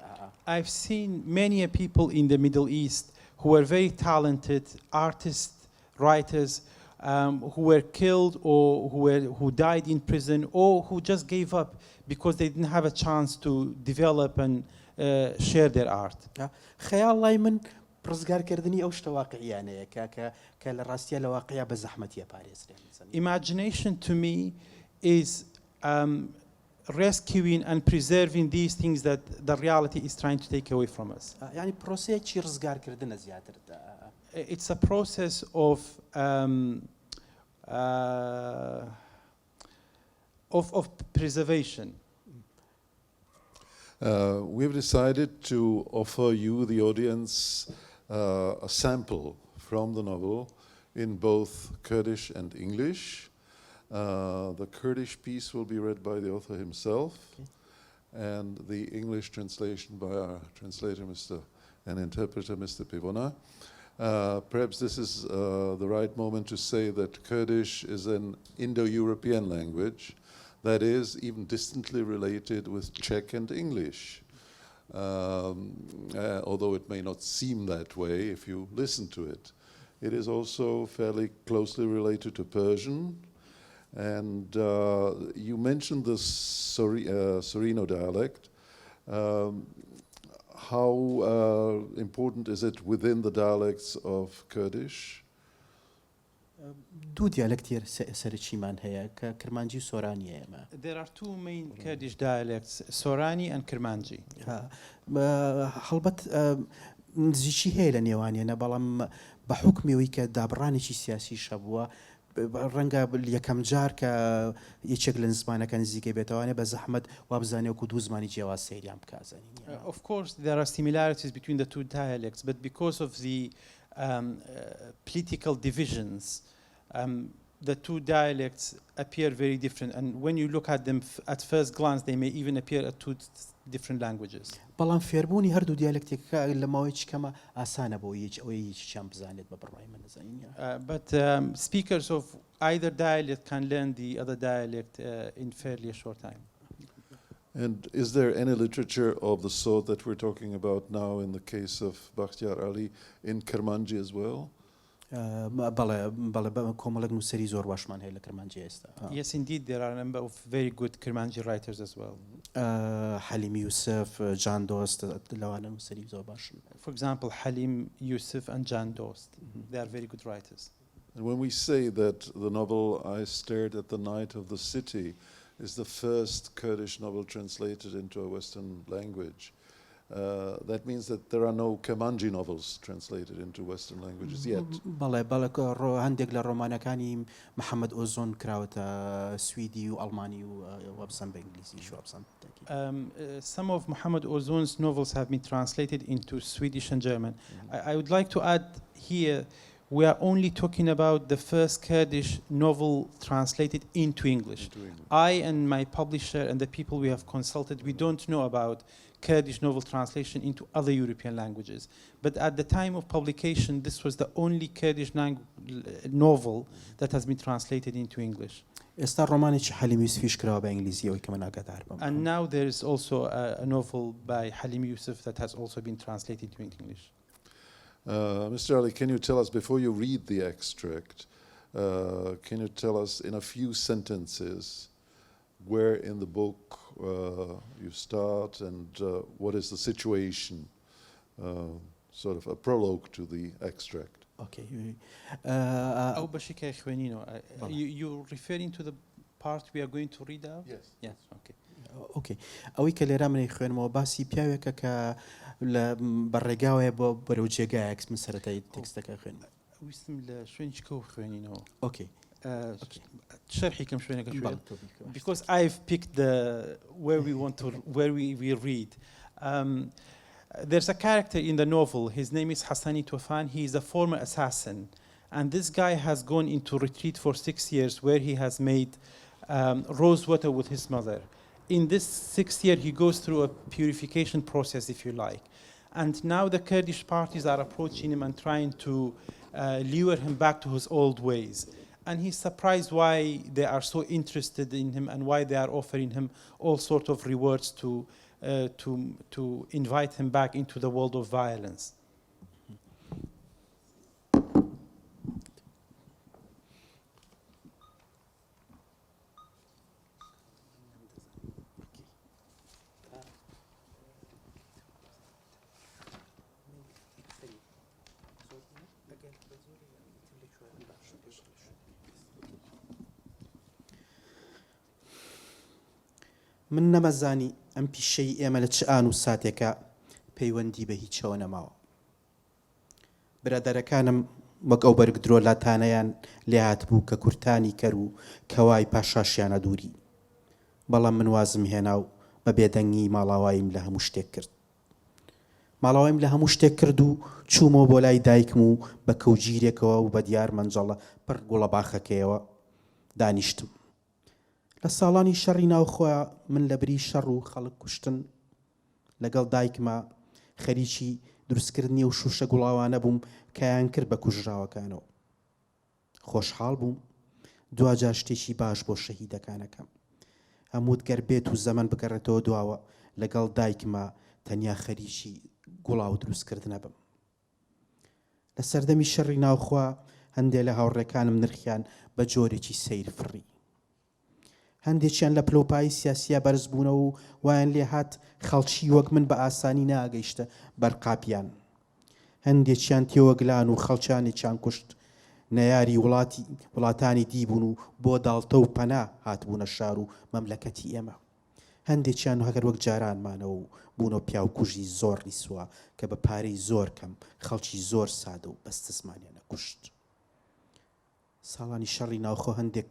Speaker 4: I've seen many people in the Middle East who were very talented artists, writers, who were killed or who died in prison or who just gave up because they didn't have a chance to develop and share their art.
Speaker 3: خەیاڵ لای من ڕزگارکردنی ئەو شتە واقعیانەیە کە لە ڕاستیە لە واقعیا بە زەحمەتیە پارێزرێن.
Speaker 4: Imagination to me is rescuing and preserving these things that the reality is trying to take away from us.
Speaker 3: یعنی پرۆسەیەکی ڕزگارکردنە زیاتر.
Speaker 4: It's a process of preservation.
Speaker 2: We've decided to offer you, the audience, a sample from the novel in both Kurdish and English. The Kurdish piece will be read by the author himself, and the English translation by our translator and interpreter, Mr. Pivona. Perhaps this is the right moment to say that Kurdish is an Indo-European language that is even distantly related with Czech and English. Although it may not seem that way if you listen to it. It is also fairly closely related to Persian. And you mentioned the Sorino dialect. How important is it within the dialects of Kurdish?
Speaker 3: دوو دیالکتی سەرچیمان هەیە کە کرمانجی و سۆرانی ئێمە.
Speaker 4: There are two main Kurdish dialects, Sorani and Kermanji.
Speaker 3: هەڵبەت نزیکی هەیە لە نێوانیانە بەڵام بە حکمیەوەی کە دابڕانێکی سیاسی شەبووە ڕەنگە یەکەم جار کە یەکێک لە زمانەکە نزیکەی بێتەوانێ بە زەحمەت وابزانێ و دوو زمانی جیاواز سەیریان بکازانین.
Speaker 4: Of course, there are similarities between the two dialects, but because of the political divisions, the two dialects appear very different. And when you look at them at first glance, they may even appear as two different languages.
Speaker 3: بەڵام فێربوونی هەردوو دیالکتێکەکە لە ماوەیەکی کەمە ئاسانە بۆ ئەوەی یەکیان بزانێت بە بڕای من نەزانین.
Speaker 4: But speakers of either dialect can learn the other dialect in fairly a short time.
Speaker 2: And is there any literature of the sort that we're talking about now in the case of Bەختیار عەلی in Kermanji as well?
Speaker 3: بەڵێ کۆمەڵێک نووسەری زۆر باشمان هەیە لە کرمانجی ئێستا.
Speaker 4: Yes, indeed, there are a number of very good Kermanji writers as well.
Speaker 3: حەلیمی یوسف، جان دۆست لەوانە نووسەری زۆر باشن.
Speaker 4: For example, Halim, Yusuf and Jan Dost. They are very good writers.
Speaker 2: And when we say that the novel I Stared at the Night of the City is the first Kurdish novel translated into a Western language, that means that there are no Kermanji novels translated into Western languages yet.
Speaker 3: بەڵێ هەندێک لە ڕۆمانەکانی محەممەد ئۆزۆن کراوەتە سویدی و ئەڵمانی و وەبزان بە ئینگلیزیش وەبزان.
Speaker 4: Some of Muhammad Ozon's novels have been translated into Swedish and German. I would like to add here, we are only talking about the first Kurdish novel translated into English. I and my publisher and the people we have consulted, we don't know about Kurdish novel translation into other European languages. But at the time of publication, this was the only Kurdish novel that has been translated into English.
Speaker 3: ئێستا ڕۆمانێکی حەلیمی یوسفیش کراوە بە ئینگلیزیەوەی کە من ئاگادار بم.
Speaker 4: And now there is also a novel by Halim Yusuf that has also been translated into English.
Speaker 2: Mr. Ali, can you tell us, before you read the extract, can you tell us in a few sentences where in the book you start and what is the situation, sort of a prologue to the extract?
Speaker 3: Okay.
Speaker 4: You're referring to the part we are going to read out?
Speaker 2: Yes.
Speaker 4: Yes, okay.
Speaker 3: Okay. ئەوەی کە لێرە منەی خوێنمەوە باسی پیاوێکە کە لە بەڕێگاوەیە بۆ بەرەو جێگایەک من سەرەتایی تێکستەکە خوێن.
Speaker 4: ویستم لە شوێنی چکە خوێنینەوە.
Speaker 3: Okay.
Speaker 4: شەرحی کەم شوێنەکە شوێن. Because I've picked where we read. There's a character in the novel. His name is Hassani Tufan. He is a former assassin. And this guy has gone into retreat for 6 years where he has made rose water with his mother. In this 6th year, he goes through a purification process, if you like. And now the Kurdish parties are approaching him and trying to lure him back to his old ways. And he's surprised why they are so interested in him and why they are offering him all sorts of rewards to invite him back into the world of violence.
Speaker 3: من نەمەزانی ئەم پیشەی ئێمە لە چ ئان و ساتێکە پەیوەندی بە هیچەوە نەماوە. برادەرەکانم وەک ئەو بەرگدرۆ لاتانەیان لێ هاتبوو کە کورتانی کەر و کەوای پاشاشیانە دووری. بەڵام من وازم هێنا و بە بێدەنگی ماڵاواییم لە هەموو شتێک کرد. ماڵاواییم لە هەموو شتێک کرد و چوومەوە بۆ لای دایکم و بە کەوجیرێکەوە و بە دیار مەنجەڵە پڕ گوڵە باخەکەیەوە دانیشتم. لە ساڵانی شەڕی ناوخۆیە من لە بری شەڕ و خەڵک کوشتن لەگەڵ دایکمە خەریکی دروستکردنی و شوشە گوڵاوانە بووم کەیان کرد بە کوژراوەکانەوە. خۆشحاڵ بووم دوجار شتێکی باش بۆ شەهیدەکانەکەم. هەمووت گەر بێت و زەمن بگەڕێتەوە دواوە لەگەڵ دایکمە تەنیا خەریکی گوڵاو دروستکردنە بم. لە سەردەمی شەڕی ناوخوا هەندێک لە هاوڕێکانم نرخیان بە جۆرێکی سەیر فڕی. هەندێکیان لە پلۆپایی سیاسیە بەرز بوونەوە و وایان لێ هات خەڵکی وەک من بە ئاسانی ناگەیشتە بەرقاپیان. هەندێکیان تێوەگلان و خەڵکیانێکیان کوشت نەیاری وڵاتانی دیبوون و بۆ داڵتە و پەنا هاتبوونە شار و مەملەکەتی ئێمە. هەندێکیان هەگەر وەک جارانمانەوە و بوونەوە پیاوکوژی زۆر ڕیسووە کە بە پارەی زۆر کەم خەڵکی زۆر سادە و بەستەزمانیانە کوشت. ساڵانی شەڕی ناوخۆ هەندێک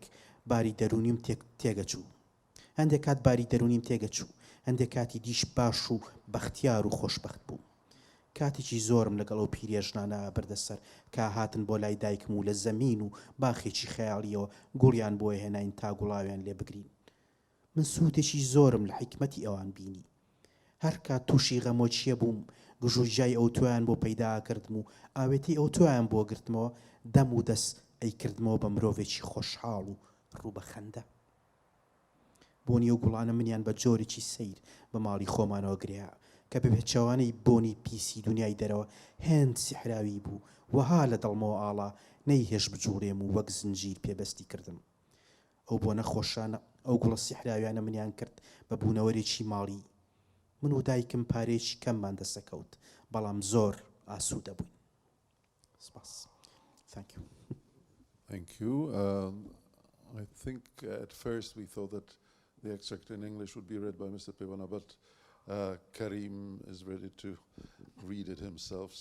Speaker 3: باری دەرونیم تێگەچوو. هەندێک کات باری دەرونیم تێگەچوو. هەندێک کاتی دیش باش و بەختیار و خۆشبەخت بوو. کاتێکی زۆرم لەگەڵ ئەو پیرێژنانە بەردەسەر کە هاتن بۆ لای دایکم و لە زەمین و باخێکی خەیاڵیەوە گوڵیان بۆ هێناین تا گوڵاویان لێ بگرین. من سوودێکی زۆرم لە حیکمەتی ئەوان بینی. هەر کات تووشی غەمۆچیە بووم گژوجای ئەو تۆیان بۆ پەیدا کردم و ئاوێتی ئەو تۆیان بۆ گرتمەوە دەم و دەست ئەیکردمەوە بە مرۆڤێکی خۆشحاڵ و ڕوو بە خەندە. بۆنی ئەو گوڵانە منیان بە جۆرێکی سەیر بە ماڵی خۆمانەوە گریا کە بە پێچەوانەی بۆنی پیسی دنیای دەرەوە هێند سیحراوی بوو وەها لە دڵمەوە ئاڵا نەیهێش بجوڵێم و وەک زنجیر پێبەستی کردم. ئەو بۆنە خۆشانە ئەو گوڵە سیحراویانە منیان کرد بە بوونەوەرێکی ماڵی. من و دایکم پارێکی کەممان دەسەکەوت بەڵام زۆر ئاسوودە بووین. سپاس. Thank you.
Speaker 2: Thank you. I think at first we thought that the extract in English would be read by Mr. Pevana, but Karim is ready to read it himself,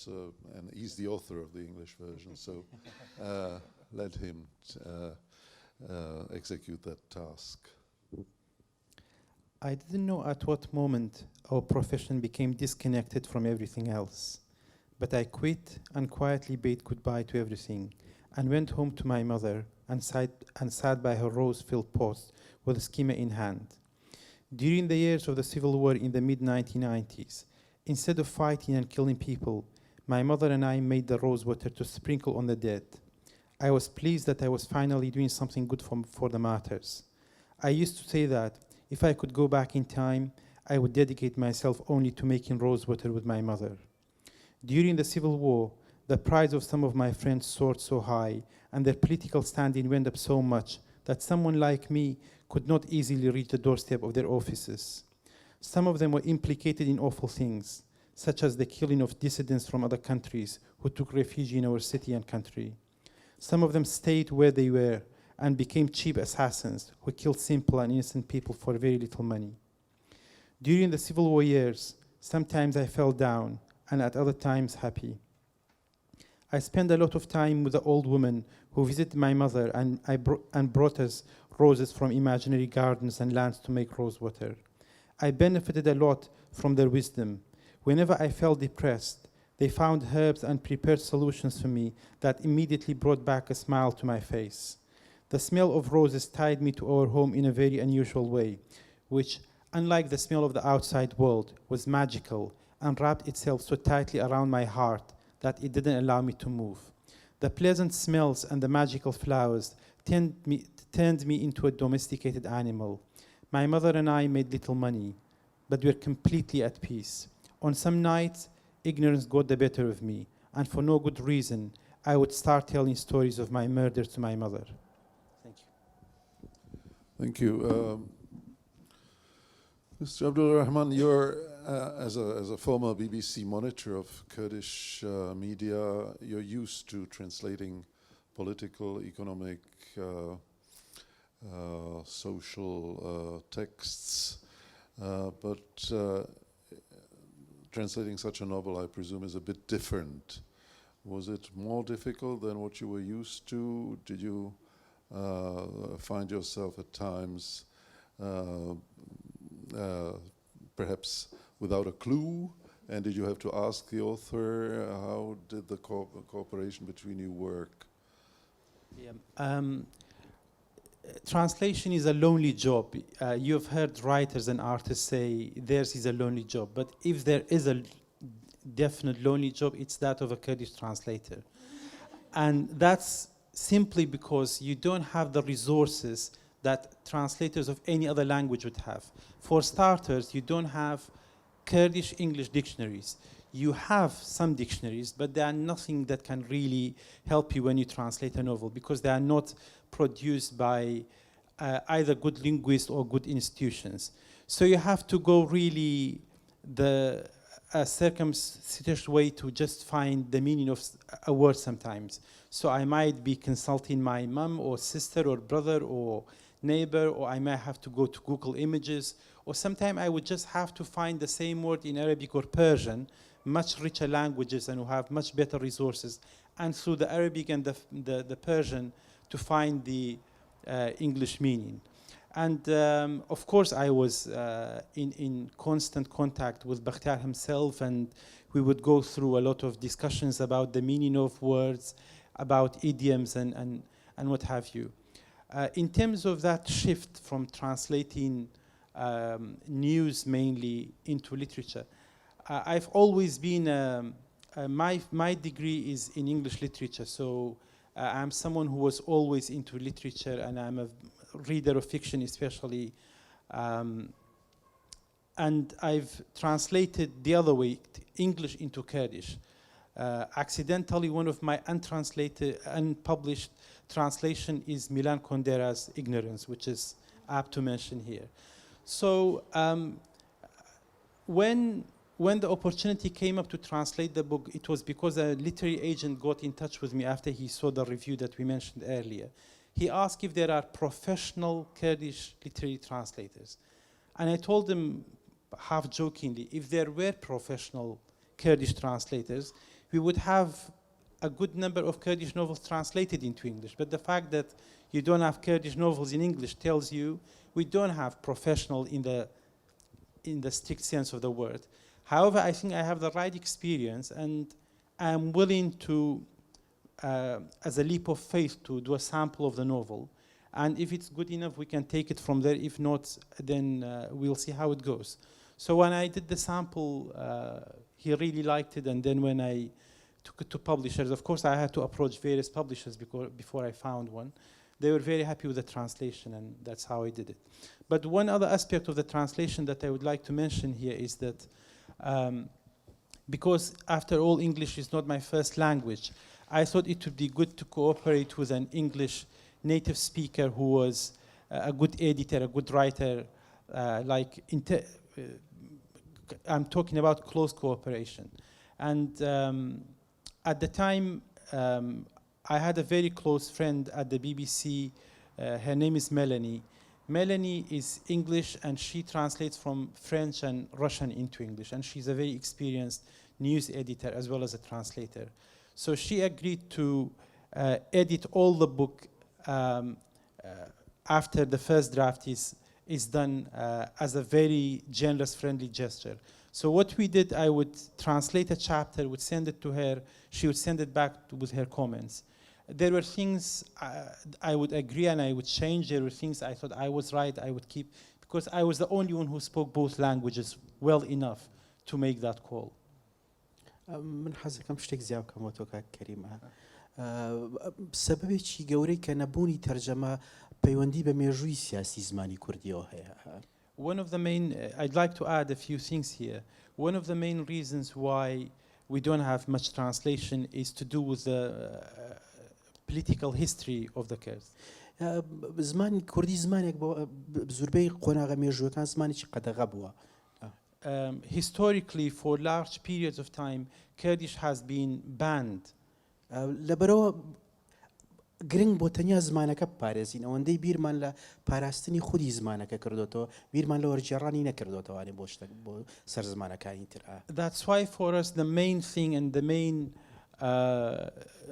Speaker 2: and he's the author of the English version, so let him execute that task.
Speaker 4: I didn't know at what moment our profession became disconnected from everything else, but I quit and quietly bade goodbye to everything and went home to my mother and sat by her rose-filled post with a skimmer in hand. During the years of the Civil War in the mid-1990s, instead of fighting and killing people, my mother and I made the rose water to sprinkle on the dead. I was pleased that I was finally doing something good for the martyrs. I used to say that if I could go back in time, I would dedicate myself only to making rose water with my mother. During the Civil War, the pride of some of my friends soared so high and their political standing went up so much that someone like me could not easily reach the doorstep of their offices. Some of them were implicated in awful things, such as the killing of dissidents from other countries who took refuge in our city and country. Some of them stayed where they were and became cheap assassins who killed simple and innocent people for very little money. During the Civil War years, sometimes I fell down and at other times happy. I spent a lot of time with the old women who visited my mother and brought us roses from imaginary gardens and lands to make rose water. I benefited a lot from their wisdom. Whenever I felt depressed, they found herbs and prepared solutions for me that immediately brought back a smile to my face. The smell of roses tied me to our home in a very unusual way, which, unlike the smell of the outside world, was magical and wrapped itself so tightly around my heart that it didn't allow me to move. The pleasant smells and the magical flowers turned me into a domesticated animal. My mother and I made little money, but we were completely at peace. On some nights, ignorance got the better of me, and for no good reason, I would start telling stories of my murder to my mother. Thank you.
Speaker 2: Thank you. Mr. Abdul Rahman, you're, as a former BBC monitor of Kurdish media, you're used to translating political, economic, social texts, but translating such a novel, I presume, is a bit different. Was it more difficult than what you were used to? Did you find yourself at times perhaps without a clue? And did you have to ask the author? How did the cooperation between you work?
Speaker 4: Translation is a lonely job. You've heard writers and artists say theirs is a lonely job, but if there is definite lonely job, it's that of a Kurdish translator. And that's simply because you don't have the resources that translators of any other language would have. For starters, you don't have Kurdish English dictionaries. You have some dictionaries, but they are nothing that can really help you when you translate a novel, because they are not produced by either good linguists or good institutions. So you have to go really the circumstantial way to just find the meaning of a word sometimes. So I might be consulting my mom or sister or brother or neighbor, or I might have to go to Google Images, or sometimes I would just have to find the same word in Arabic or Persian, much richer languages and who have much better resources, and through the Arabic and the Persian to find the English meaning. And of course I was in constant contact with Bەختیار himself, and we would go through a lot of discussions about the meaning of words, about idioms and what have you. In terms of that shift from translating news mainly into literature, I've always been, my degree is in English literature, so I'm someone who was always into literature, and I'm a reader of fiction especially. And I've translated the other way, English into Kurdish. Accidentally, one of my unpublished translation is Milan Kundera's Ignorance, which is apt to mention here. So when the opportunity came up to translate the book, it was because a literary agent got in touch with me after he saw the review that we mentioned earlier. He asked if there are professional Kurdish literary translators. And I told him, half jokingly, if there were professional Kurdish translators, we would have a good number of Kurdish novels translated into English. But the fact that you don't have Kurdish novels in English tells you we don't have professional in the strict sense of the word. However, I think I have the right experience, and I'm willing to, as a leap of faith, to do a sample of the novel. And if it's good enough, we can take it from there. If not, then we'll see how it goes. So when I did the sample, he really liked it. And then when I took it to publishers, of course, I had to approach various publishers before I found one. They were very happy with the translation, and that's how I did it. But one other aspect of the translation that I would like to mention here is that because, after all, English is not my first language, I thought it would be good to cooperate with an English native speaker who was a good editor, a good writer, I'm talking about close cooperation. And at the time, I had a very close friend at the BBC. Her name is Melanie. Melanie is English, and she translates from French and Russian into English. And she's a very experienced news editor as well as a translator. So she agreed to edit all the book after the first draft is done as a very generous, friendly gesture. So what we did, I would translate a chapter, would send it to her, she would send it back with her comments. There were things I would agree and I would change. There were things I thought I was right, I would keep, because I was the only one who spoke both languages well enough to make that call.
Speaker 3: من حەزەکەم شتێک زیاد بکەم بۆ تۆ کاک کەریمە. سەبەبێکی گەورەی کە نەبوونی تەرجەمە پەیوەندی بە مێژووی سیاسی زمانی کوردیەوە هەیە.
Speaker 4: One of the main, I'd like to add a few things here. One of the main reasons why we don't have much translation is to do with the political history of the Kurds.
Speaker 3: زمانی کوردی زمانێک بۆ زۆربەی قۆناغە مێژووەکان زمانێکی قەدەغە بووە.
Speaker 4: Historically, for large periods of time, Kurdish has been banned.
Speaker 3: لەبەرەوە گرنگ بۆ تەنیا زمانەکە بپارێزین ئەوەندەی بیرمان لە پاراستنی خودی زمانەکە کردوتەوە بیرمان لە وەرگێڕانی نەکردوتەوانێ بۆ شتێک بۆ سەر زمانەکانی تر.
Speaker 4: That's why for us the main thing and the main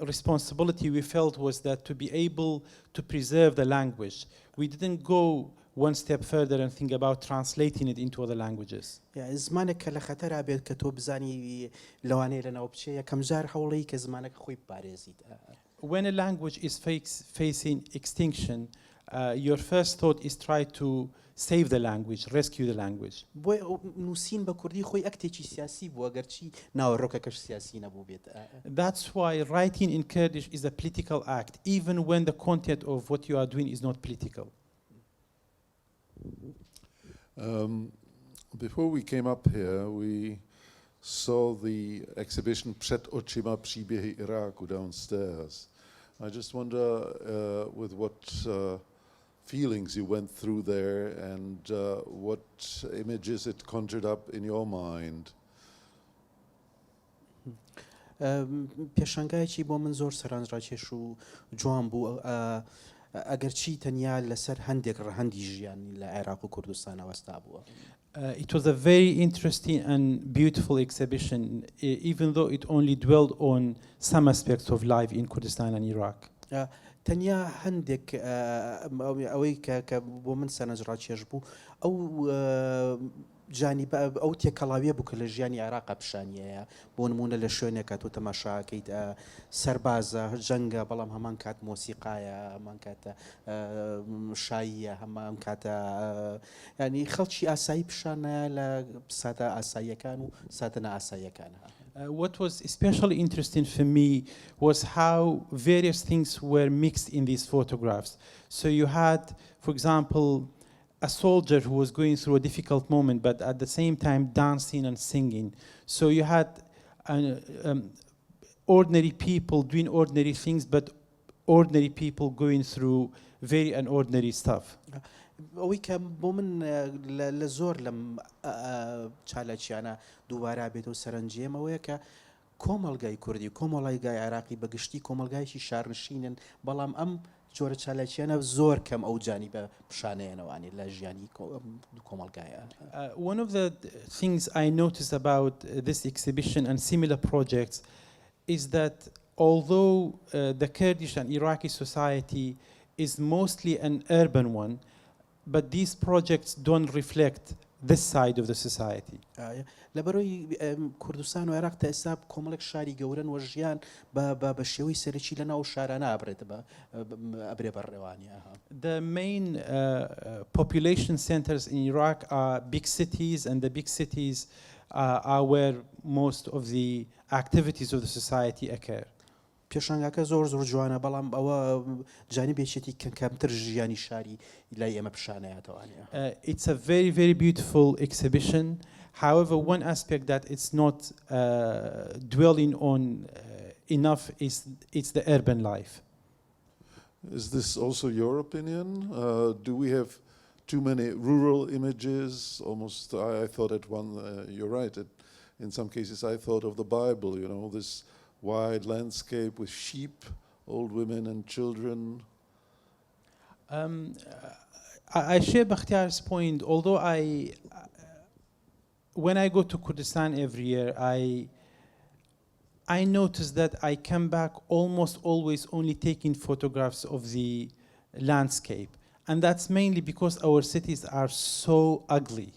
Speaker 4: responsibility we felt was that to be able to preserve the language. We didn't go one step further and think about translating it into other languages.
Speaker 3: زمانێک کە لە خەتەرا بێت کە تۆ بزانی لەوانەیە لەناو بچێ یەکەم جار هەوڵەیە کە زمانەکە خۆی بپارێزیت.
Speaker 4: When a language is facing extinction, your first thought is try to save the language, rescue the language.
Speaker 3: بۆی ئەو نووسین بە کوردی خۆی ئەکتێکی سیاسی بووە گەرچی ناوەڕۆکەکەش سیاسی نەبوو بێت.
Speaker 4: That's why writing in Kurdish is a political act, even when the content of what you are doing is not political.
Speaker 2: Before we came up here, we saw the exhibition Před očima příběhy Iráku downstairs. I just wonder with what feelings you went through there and what images it conjured up in your mind.
Speaker 3: پێشانگایەکی بۆ من زۆر سەرنجڕاکێش و جوان بوو ئەگەرچی تەنیا لەسەر هەندێک ڕەهەندی ژیانی لە عێراق و کوردستان وەستا بووە.
Speaker 4: It was a very interesting and beautiful exhibition, even though it only dwelled on some aspects of life in Kurdistan and Iraq.
Speaker 3: تەنیا هەندێک ئەوەی کە بۆ من سەرنجڕاکێش بوو ئەو جانیبە ئەو تێکەڵاویە بوو کە لە ژیانی عێراقا پیشانیەیە بۆ نمونە لە شوێنێکە تۆ تەماشاکەیت سەربازە جەنگە بەڵام هەمان کات مۆسیقایە هەمان کاتە شاییە هەمان کاتە ینی خەڵکی ئاسایی پیشانە لە ساتە ئاساییەکان و ساتە نائاساییەکانە.
Speaker 4: What was especially interesting for me was how various things were mixed in these photographs. So you had, for example, a soldier who was going through a difficult moment, but at the same time dancing and singing. So you had ordinary people doing ordinary things, but ordinary people going through very unordinary stuff.
Speaker 3: ئەوەی کە بۆ من لە زۆر لەم چالاکیانە دووبارە بێتەوە سەرنجێم ئەوەیە کە کۆمەڵگای کوردی کۆمەڵایگای عێراقی بەگشتی کۆمەلگایکی شارنشینن بەڵام ئەم جۆرە چالاکیانە زۆر کەم ئەو جانیبە پیشانەیەنەوانی لە ژیانی کۆمەلگایە.
Speaker 4: One of the things I noticed about this exhibition and similar projects is that although the Kurdish and Iraqi society is mostly an urban one, but these projects don't reflect this side of the society.
Speaker 3: لەبەرەوەی کوردستان و عێراق تا ئێستا کۆمەڵێک شاری گەورن و ژیان بە شێوەی سەرەکی لەناو شارانە ئەبرێ بەڕێوانیە.
Speaker 4: The main population centers in Iraq are big cities, and the big cities are where most of the activities of the society occur.
Speaker 3: پێشانگاکە زۆر جوانە بەڵام ئەوە جانیبێکێتی کەمتر ژیانی شاری لای ئێمە پیشانەیەتەوانە.
Speaker 4: It's a very, very beautiful exhibition. However, one aspect that it's not dwelling on enough is it's the urban life.
Speaker 2: Is this also your opinion? Do we have too many rural images? Almost, I thought at one, you're right, in some cases I thought of the Bible, you know, this wide landscape with sheep, old women and children.
Speaker 4: I share Bەختیار's point, although when I go to Kurdistan every year, I notice that I come back almost always only taking photographs of the landscape. And that's mainly because our cities are so ugly,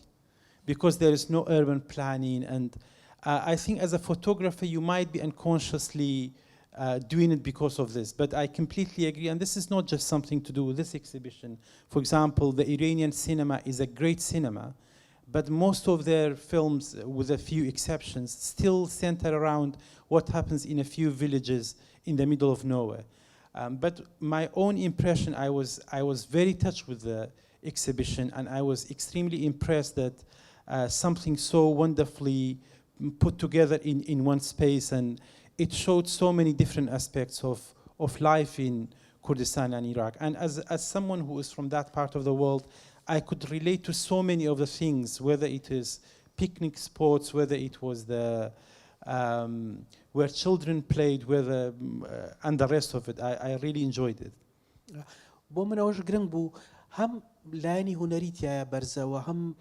Speaker 4: because there is no urban planning. And I think as a photographer, you might be unconsciously doing it because of this. But I completely agree. And this is not just something to do with this exhibition. For example, the Iranian cinema is a great cinema, but most of their films, with a few exceptions, still center around what happens in a few villages in the middle of nowhere. But my own impression, I was very touched with the exhibition, and I was extremely impressed that something so wonderfully put together in one space, and it showed so many different aspects of life in Kurdistan and Iraq. And as someone who is from that part of the world, I could relate to so many of the things, whether it is picnic spots, whether it was the where children played, and the rest of it. I really enjoyed it.
Speaker 3: بۆ منەوەش گرنگ بوو هەم لایانی هونەریتیایە بەرزەوە هەم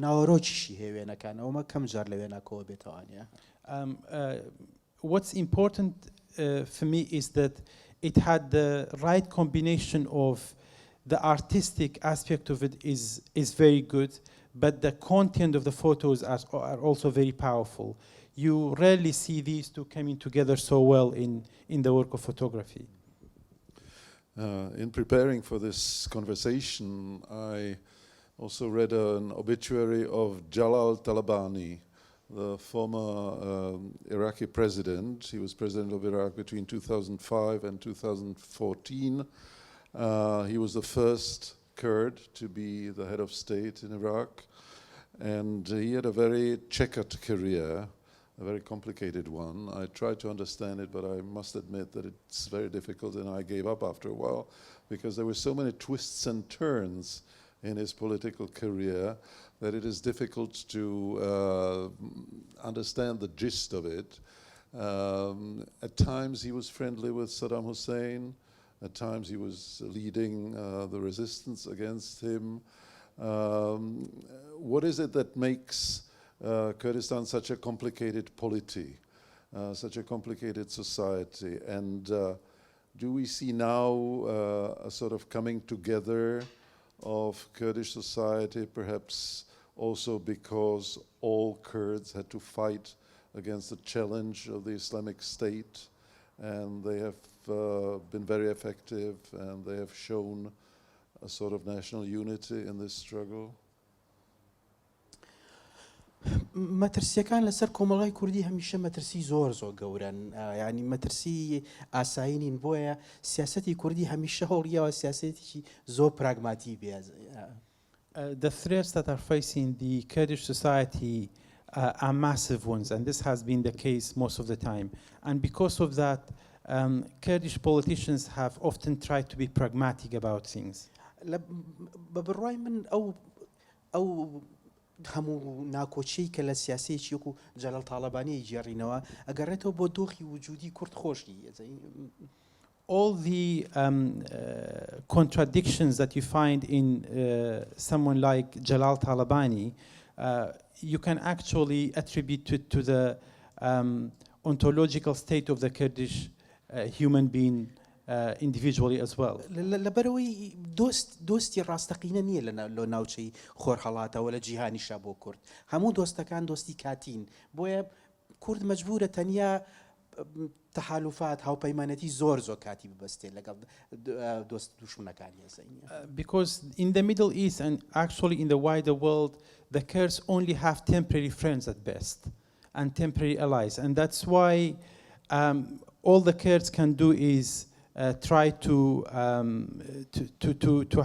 Speaker 3: ناوەڕۆکیشی هێوێنەکانەوەمە کەم جار لە وێنەکەوە بێتەوانە.
Speaker 4: What's important for me is that it had the right combination of the artistic aspect of it is very good, but the content of the photos are also very powerful. You rarely see these two coming together so well in the work of photography.
Speaker 2: In preparing for this conversation, I also read an obituary of Jalal Talabani, the former Iraqi president. He was president of Iraq between 2005 and 2014. He was the first Kurd to be the head of state in Iraq, and he had a very checkered career, a very complicated one. I tried to understand it, but I must admit that it's very difficult, and I gave up after a while because there were so many twists and turns in his political career that it is difficult to understand the gist of it. At times he was friendly with Saddam Hussein. At times he was leading the resistance against him. What is it that makes Kurdistan such a complicated polity, such a complicated society? And do we see now a sort of coming together of Kurdish society, perhaps also because all Kurds had to fight against the challenge of the Islamic State, and they have been very effective, and they have shown a sort of national unity in this struggle?
Speaker 3: مەترسیەکان لەسەر کۆمەڵای کوردی هەمیشە مەترسی زۆر گەورن، یعنی مەترسی ئاسایینین، بۆیە سیاسەتی کوردی هەمیشە هەوڵیەوە سیاسەتێکی زۆر پراگماتی بێت.
Speaker 4: The threats that are facing the Kurdish society are massive ones, and this has been the case most of the time. And because of that, Kurdish politicians have often tried to be pragmatic about things.
Speaker 3: بەڕای من ئەو هەموو ناکۆچەی کە لە سیاسەیەکی وەکو جەلال تاڵەبانی گێڕینەوە ئەگەڕێتەوە بۆ دۆخی وجودی کورد خۆشی.
Speaker 4: All the contradictions that you find in someone like Jalal Talabani, you can actually attribute it to the ontological state of the Kurdish human being individually as well.
Speaker 3: لەبەرەوەی دۆستی ڕاستەقینە نییە لە ناوچەی خۆرهەڵاتەوە لە جیهانیشا بۆ کورد. هەموو دۆستەکان دۆستی کاتین، بۆیە کورد مەجبورە تەنیا تەحالوفات هاوپەیمانەتی زۆر کاتی ببەستێت لەگەڵ دۆست دوشمنەکانی.
Speaker 4: Because in the Middle East and actually in the wider world, the Kurds only have temporary friends at best and temporary allies, and that's why all the Kurds can do is try to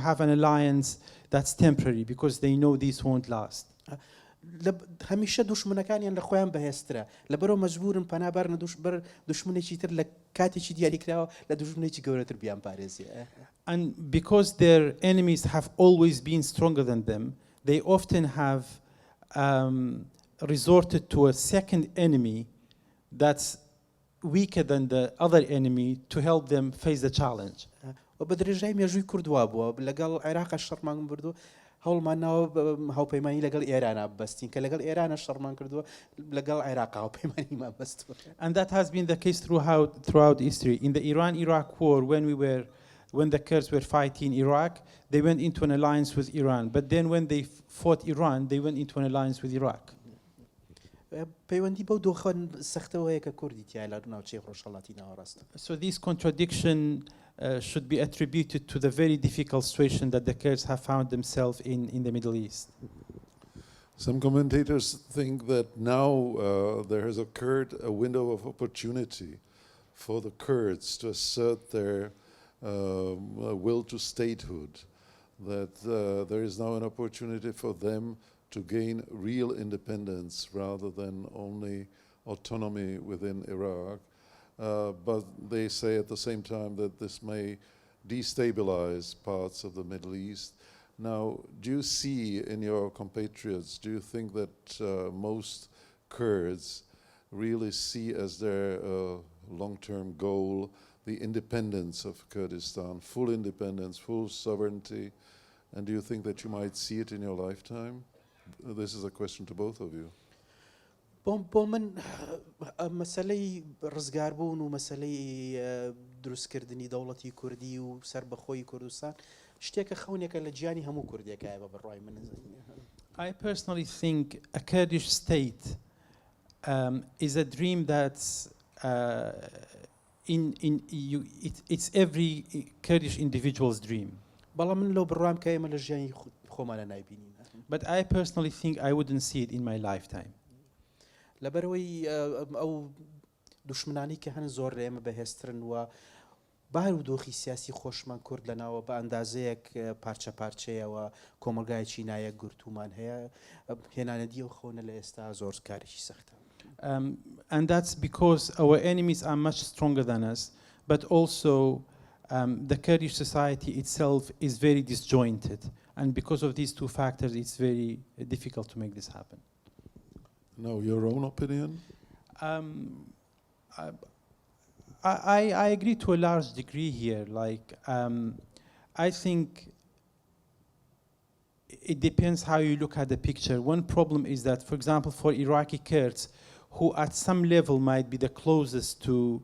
Speaker 4: have an alliance that's temporary, because they know this won't last.
Speaker 3: هەمیشە دوشمنەکانیان لە خۆیان بەهێزترە، لەبەرەوە مەجبورن پەنابەرنە بەر دوشمنێکی تر لە کاتێکی دیاریکراوە لە دوشمنێکی گەورەتر بیان پارێزی.
Speaker 4: And because their enemies have always been stronger than them, they often have resorted to a second enemy that's weaker than the other enemy to help them face the challenge.
Speaker 3: بە درێژای مێژووی کوردوا بووە لەگەڵ عێراق شەڕمان بردو، هەوڵمانەوە هاوپەیمانی لەگەڵ ئێرانە بەستین کە لەگەڵ ئێرانە شەڕمان کردووە لەگەڵ عێراق هاوپەیمانیمان بەستووە.
Speaker 4: And that has been the case throughout history. In the Iran-Iraq war, when the Kurds were fighting Iraq, they went into an alliance with Iran. But then when they fought Iran, they went into an alliance with Iraq.
Speaker 3: پەیوەندی بەو دۆخەن سەختەوەیە کە کوردی تیا لە ناوچەی ڕۆژهەڵاتی ناوەڕاستە.
Speaker 4: So this contradiction should be attributed to the very difficult situation that the Kurds have found themselves in the Middle East.
Speaker 2: Some commentators think that now there has occurred a window of opportunity for the Kurds to assert their will to statehood, that there is now an opportunity for them to gain real independence rather than only autonomy within Iraq. But they say at the same time that this may destabilize parts of the Middle East. Now, do you see in your compatriots, do you think that most Kurds really see as their long-term goal the independence of Kurdistan, full independence, full sovereignty? And do you think that you might see it in your lifetime? This is a question to both of you.
Speaker 3: بۆ من مەسەلەی ڕزگاربوون و مەسەلەی دروستکردنی دەوڵەتی کوردی و سەربەخۆی کوردستان شتێکە خەونێکە لە گیانی هەموو کوردێکایە بە بڕای من.
Speaker 4: I personally think a Kurdish state is a dream that's it's every Kurdish individual's dream.
Speaker 3: بەڵام من لەو بڕوام کە ئێمە لە ژیانی خۆمانە نایبینین.
Speaker 4: But I personally think I wouldn't see it in my lifetime.
Speaker 3: لەبەرەوەی ئەو دوشمنانی کە هەن زۆر لە ئێمە بەهێزترن و بار و دۆخی سیاسی خۆشمان کورد لەناوە بە ئەندازەیەک پارچە پارچەیەوە کۆمەلگایەکی نایەک گورتومان هەیە هێنانەدی و خۆنە لە ئێستا زۆر کارێکی سەختە.
Speaker 4: And that's because our enemies are much stronger than us, but also the Kurdish society itself is very disjointed. And because of these two factors, it's very difficult to make this happen.
Speaker 2: Now, your own opinion?
Speaker 4: I agree to a large degree here. Like, I think it depends how you look at the picture. One problem is that, for example, for Iraqi Kurds, who at some level might be the closest to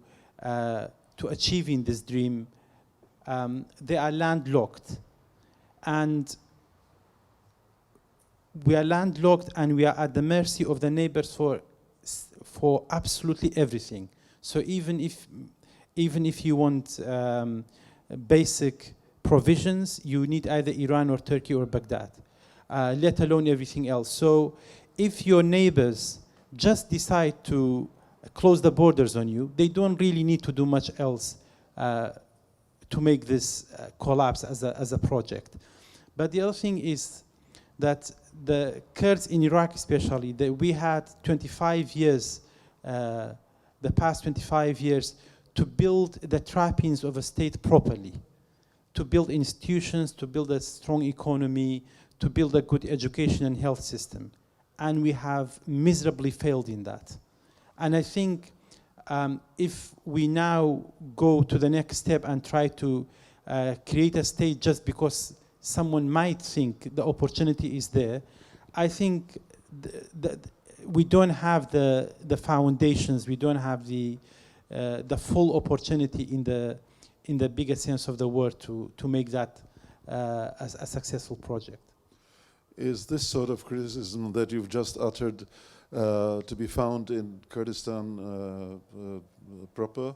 Speaker 4: achieving this dream, they are landlocked. And we are landlocked and we are at the mercy of the neighbors for absolutely everything. So even if you want basic provisions, you need either Iran or Turkey or Baghdad, let alone everything else. So if your neighbors just decide to close the borders on you, they don't really need to do much else to make this collapse as a project. But the other thing is that the Kurds in Iraq especially, we had 25 years, the past 25 years, to build the trappings of a state properly, to build institutions, to build a strong economy, to build a good education and health system. And we have miserably failed in that. And I think if we now go to the next step and try to create a state just because someone might think the opportunity is there, I think we don't have the foundations, we don't have the full opportunity in the bigger sense of the word to make that a successful project.
Speaker 2: Is this sort of criticism that you've just uttered to be found in Kurdistan proper?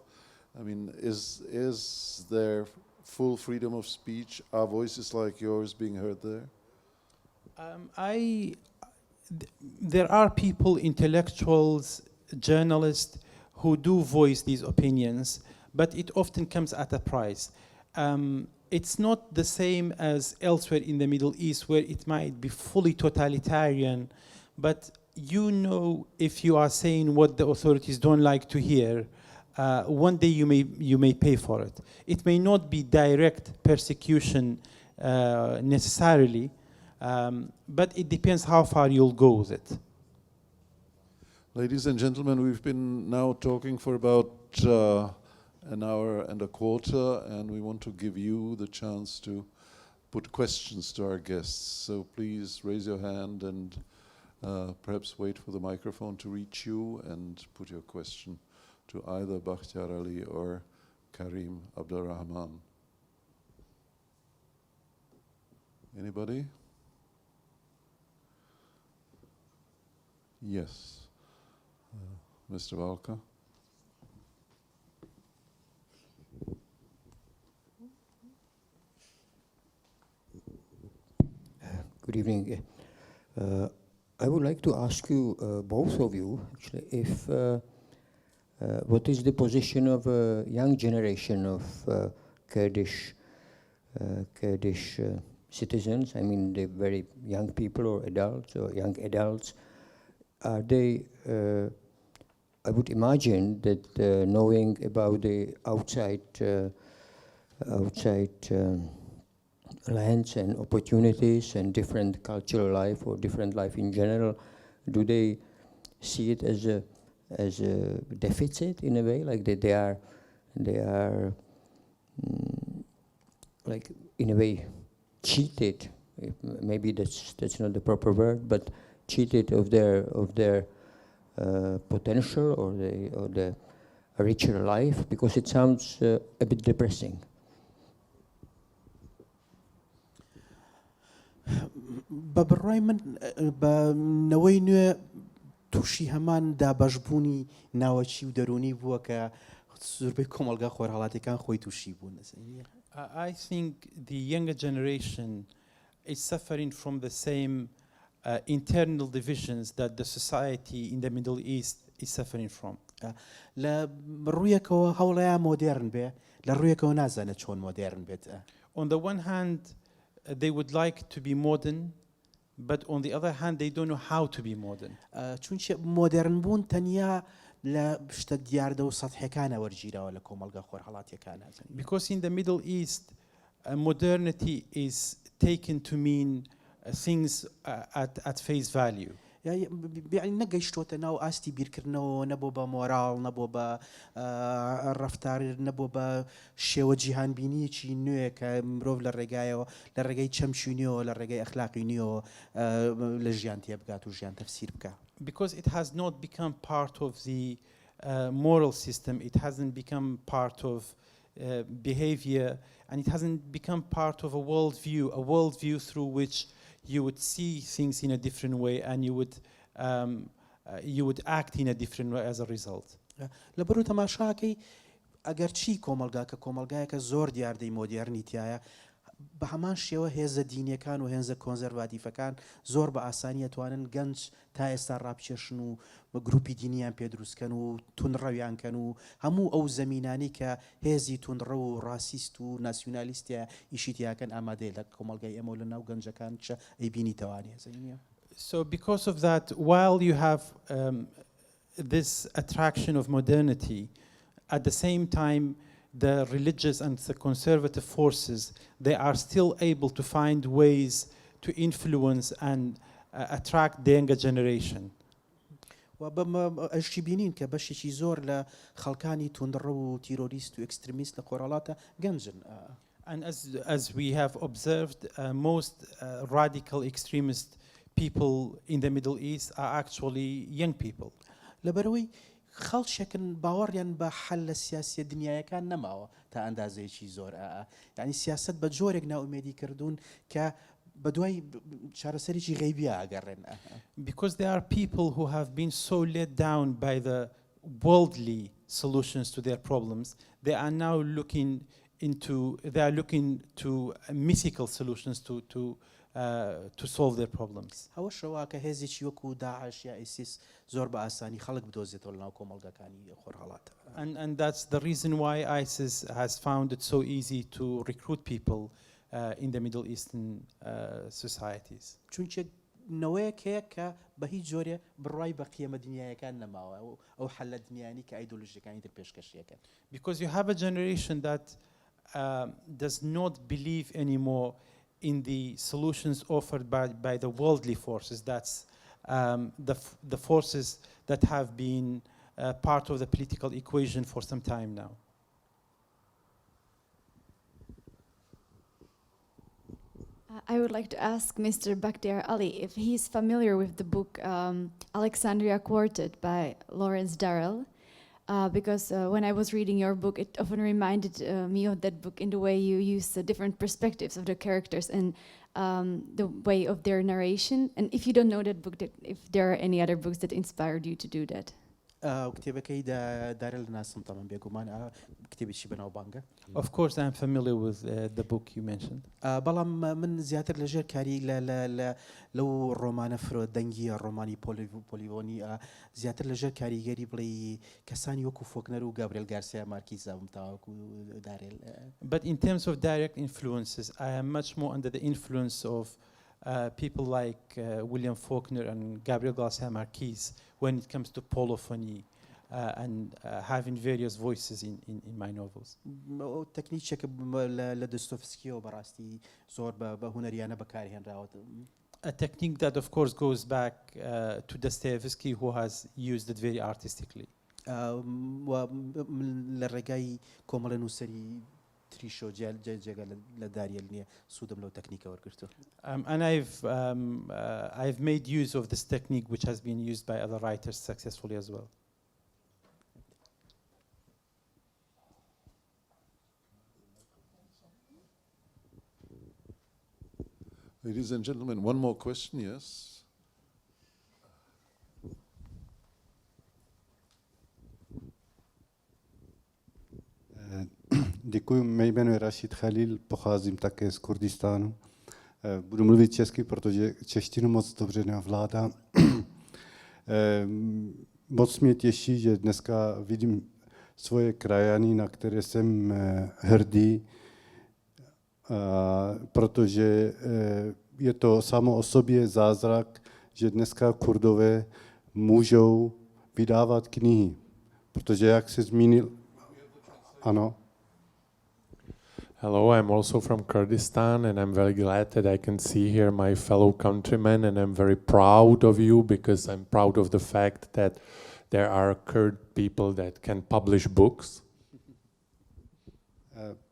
Speaker 2: I mean, is there full freedom of speech? Are voices like yours being heard there?
Speaker 4: There are people, intellectuals, journalists, who do voice these opinions, but it often comes at a price. It's not the same as elsewhere in the Middle East, where it might be fully totalitarian, but you know if you are saying what the authorities don't like to hear, one day you may pay for it. It may not be direct persecution necessarily, but it depends how far you'll go with it.
Speaker 2: Ladies and gentlemen, we've been now talking for about an hour and a quarter, and we want to give you the chance to put questions to our guests. So please raise your hand and perhaps wait for the microphone to reach you and put your question to either Bەختیار عەلی or Karim Abdulrahman. Anybody? Yes. Mr. Valka.
Speaker 5: Good evening. I would like to ask you, both of you, actually, if what is the position of a young generation of Kurdish citizens? I mean, the very young people or adults or young adults. Are they? I would imagine that knowing about the outside lands and opportunities and different cultural life or different life in general, do they see it as a deficit in a way, like that they are like in a way cheated? Maybe that's not the proper word, but cheated of their potential or the richer life, because it sounds a bit depressing.
Speaker 3: بەبڕای من بە نەوەی نوێ تووشی هەمان دابەشبوونی ناوەچی و دەرونی بووە کە زۆربەی کۆمەلگا خۆرهەڵاتیەکان خۆی تووشی بوون.
Speaker 4: I think the younger generation is suffering from the same internal divisions that the society in the Middle East is suffering from.
Speaker 3: لە ڕوویەکەوە هەوڵەیە مۆدێرن بێ، لە ڕوویەکەوە نازانێت چۆن مۆدێرن بێت.
Speaker 4: On the one hand, they would like to be modern, but on the other hand, they don't know how to be modern.
Speaker 3: چونچە مۆدێرن بوون تەنیا لە شتە دیاردە و سەطحەکانە وەرگیرەوە لە کۆمەلگا خۆرهەڵاتیەکانە.
Speaker 4: Because in the Middle East, modernity is taken to mean things at face value.
Speaker 3: یعنی نەگەیشتۆتە ناو ئاستی بیرکردنەوە، نەبوو بە مۆراڵ، نەبوو بە ڕەفتار، نەبوو بە شێوە جیهانبینیەکی نوێ کە مرۆڤ لە ڕێگایەوە لە ڕێگەی چەمچوونیەوە لە ڕێگەی ئەخلاقی نوێەوە لە ژیان تێبگات و ژیان تەفسیر بکە.
Speaker 4: Because it has not become part of the moral system, it hasn't become part of behavior, and it hasn't become part of a worldview through which you would see things in a different way and you would act in a different way as a result.
Speaker 3: لەبەرو تەماشاکەی ئەگەر چی کۆمەلگا کە کۆمەلگایەکە زۆر دیاردەی مۆدێرنیتیایە، بە هەمان شێوە هێزە دینیەکان و هێنزە کۆنزەرواتیڤەکان زۆر بە ئاسانی ئەتوانن گەنج تا ئێستا ڕابچێشن و بە گروپی دینیان پێدروستکەن و تونڕەویانکەن و هەموو ئەو زەمینانی کە هێزی تونڕە و ڕاسیست و ناسیۆنالیستە ئیشیتیاکەن ئامادەیە لە کۆمەلگای ئێمە لە ناو گەنجەکان چە ئەیبینیتەوانێ.
Speaker 4: So because of that, while you have this attraction of modernity, at the same time the religious and the conservative forces, they are still able to find ways to influence and attract the younger generation.
Speaker 3: و ئەشی بینین کە بەشێکی زۆر لە خەڵکانی توندڕە و تیرۆریست و ئەکستریمیست لە خۆرهەڵاتە گەنجن.
Speaker 4: And as we have observed, most radical extremist people in the Middle East are actually young people.
Speaker 3: لەبەرەوەی خەڵکێکن باوەڕیان بە حەل لە سیاسیە دنیایەکان نەماوە تا ئەندازەیەکی زۆر. یعنی سیاست بە جۆرێک ناومێدی کردوون کە بە دوای چارەسەرێکی غەیبیە ئەگەڕێن.
Speaker 4: Because there are people who have been so let down by the worldly solutions to their problems, they are now looking to mythical solutions to solve their problems.
Speaker 3: هەوە شەوە کە هێزێکی وەکو داعش یا ئیسیس زۆر بە ئاسانی خەڵک بدۆزێتەوە لەناو کۆمەلگەکانی خۆرهەڵاتە.
Speaker 4: And that's the reason why ISIS has found it so easy to recruit people in the Middle Eastern societies.
Speaker 3: چونچە نەوەیەک هەیە کە بە هیچ جۆرێ بڕوای بە قیەمە دنیایەکان نەماوە ئەو حەلە دنیانی کە ئایدۆلۆژیەکانی تر پێشکەشیەکەن.
Speaker 4: Because you have a generation that does not believe anymore in the solutions offered by the worldly forces. That's the forces that have been part of the political equation for some time now.
Speaker 6: I would like to ask Mr. Bەختیار عەلی if he's familiar with the book Alexandria Quartet by Lawrence Darrell. Because when I was reading your book, it often reminded me of that book in the way you use the different perspectives of the characters and the way of their narration. And if you don't know that book, if there are any other books that inspired you to do that.
Speaker 3: کتێبەکەی دارێل ناسم تەمەن بێگومان کتێبێکی بەناوبانگە.
Speaker 4: Of course, I'm familiar with the book you mentioned.
Speaker 3: بەڵام من زیاتر لەژێر کاری لەو ڕۆمانە فرۆ دەنگی ڕۆمانی پۆلیۆنی زیاتر لەژێر کاریگەری بڵێ کەسانی وەکو فۆکنەر و گابریێل گارسیا مارکیزاوم تاوەکو دارێل.
Speaker 4: But in terms of direct influences, I am much more under the influence of people like William Faulkner and Gabriel Garcia Marquez when it comes to polyphony and having various voices in my novels.
Speaker 3: تەکنیکێک لە دۆستۆفسکیەوە بەڕاستی زۆر بە هونەریانە بەکارهێنراوە.
Speaker 4: A technique that of course goes back to Dostoevsky, who has used it very artistically.
Speaker 3: لە ڕێگای کۆمەڵە نووسەری تریشۆ جێگە لە داریێل نییە سوودم لەو تەکنیکە وەرگرتووە.
Speaker 4: And I've made use of this technique, which has been used by other writers successfully as well.
Speaker 2: Ladies and gentlemen, one more question, yes?
Speaker 7: Děkuji, mé jméno je Rashid Khalil, pocházím také z Kurdistánu. Budu mluvit česky, protože češtinu moc dobře neovládám. Moc mě těší, že dneska vidím svoje krajany, na které jsem hrdý, protože je to samo o sobě zázrak, že dneska Kurdové můžou vydávat knihy. Protože jak se zmínil... Ano.
Speaker 8: Hello, I'm also from Kurdistan, and I'm very glad that I can see here my fellow countrymen, and I'm very proud of you because I'm proud of the fact that there are Kurd people that can publish books.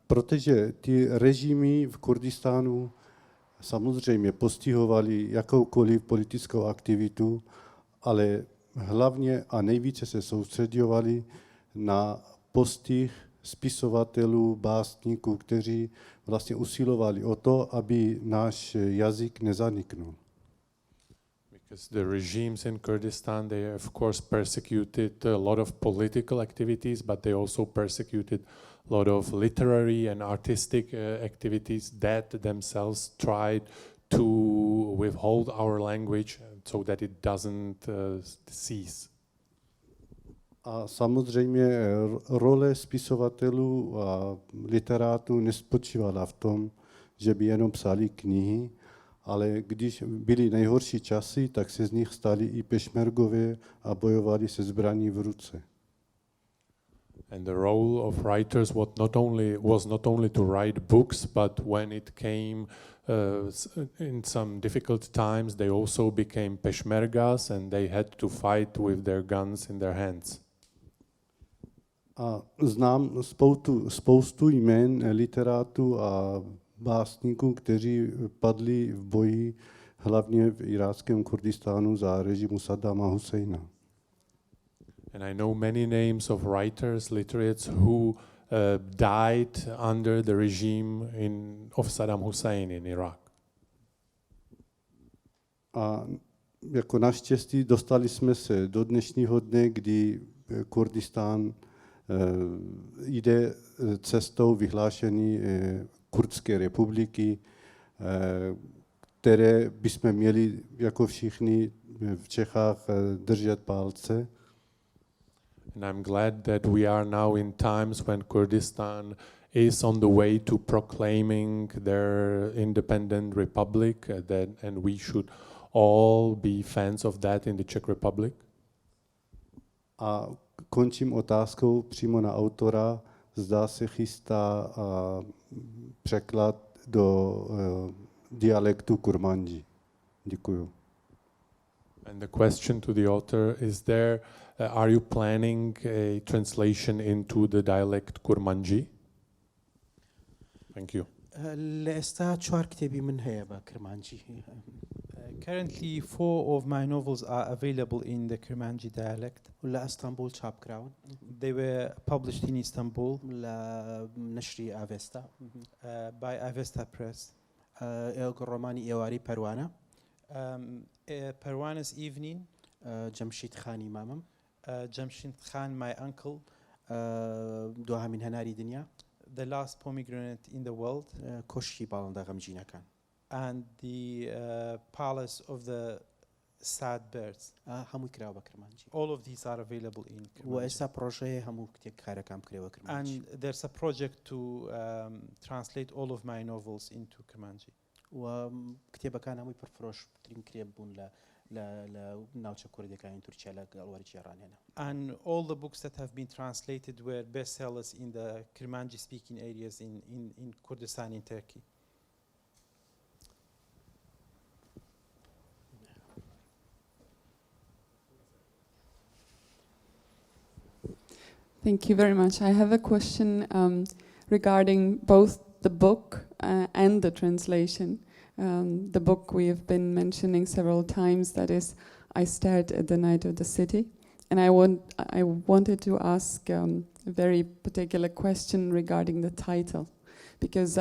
Speaker 7: Protože ty režimy v Kurdistánu samozřejmě postihovaly jakoukoliv politickou aktivitu, ale hlavně a nejvíce se soustředovali na postih spisovatelů, básníků, kteří vlastně usilovali o to, aby náš jazyk nezaniknul.
Speaker 8: Because the regimes in Kurdistan, they of course persecuted a lot of political activities, but they also persecuted a lot of literary and artistic activities that themselves tried to withhold our language so that it doesn't cease.
Speaker 7: A samozřejmě role spisovatelů a literátů nespočívala v tom, že by jenom psali knihy, ale když byly nejhorší časy, tak se z nich stali i pešmergové a bojovali se zbraní v ruce.
Speaker 8: And the role of writers was not only to write books, but when it came in some difficult times, they also became peshmergas and they had to fight with their guns in their hands.
Speaker 7: A znám spoustu jmen literátů a básníků, kteří padli v boji hlavně v iráckém Kurdistánu za režimu Saddama Husajna.
Speaker 8: And I know many names of writers, literates who died under the regime of Saddam Hussein in Iraq.
Speaker 7: A jako naštěstí dostali jsme se do dnešního dne, kdy Kurdistán jde cestou vyhlášení Kurdské republiky, které bychom měli jako všichni v Čechách držet palce.
Speaker 8: And I'm glad that we are now in times when Kurdistan is on the way to proclaiming their independent republic, and we should all be fans of that in the Czech Republic.
Speaker 7: A končím otázkou přímo na autora. Zdá se chystá překlad do dialektu kurmanji. Děkuju.
Speaker 8: And the question to the author is there, are you planning a translation into the dialect Kurmanji? Thank you.
Speaker 3: لئستا 4 کتێبی من هەیە بە کرمانجی.
Speaker 4: Currently, 4 of my novels are available in the Kurmanji dialect.
Speaker 3: لە ئەستانبول چاپ کراون
Speaker 4: They were published in Istanbul
Speaker 3: لە نەشری ئاڤێستا
Speaker 4: by Avesta Press.
Speaker 3: ڕۆمانی ئێواری پەروانە
Speaker 4: Parwana's Evening,
Speaker 3: جەمشید خانی مامم
Speaker 4: Jamshid Khan, my uncle,
Speaker 3: دوهامین هەناری دنیا
Speaker 4: The Last Pomegranate in the World,
Speaker 3: کۆشتی باڵندا غەمجینەکان
Speaker 4: and the Palace of the Sad Birds.
Speaker 3: هەمووی کراوە بە کرمانجی.
Speaker 4: All of these are available in
Speaker 3: و
Speaker 4: Kurmanji.
Speaker 3: ئێستا پرۆژەیە هەموو کتێب کارەکان کرێوە کرمانجی.
Speaker 4: And there's a project to translate all of my novels into Kurmanji.
Speaker 3: و کتێبەکان هەمووی پرفرۆشترین کتێب بوون لە ناوچە کوردەکانی تورکیا لە گەڵوەری جێڕانێنە.
Speaker 4: And all the books that have been translated were bestsellers in the Kurmanji-speaking areas in Kurdistan in Turkey.
Speaker 1: Thank you very much. I have a question regarding both the book and the translation. The book we have been mentioning several times, that is, I Stared at the Night of the City. And I wanted to ask a very particular question regarding the title. Because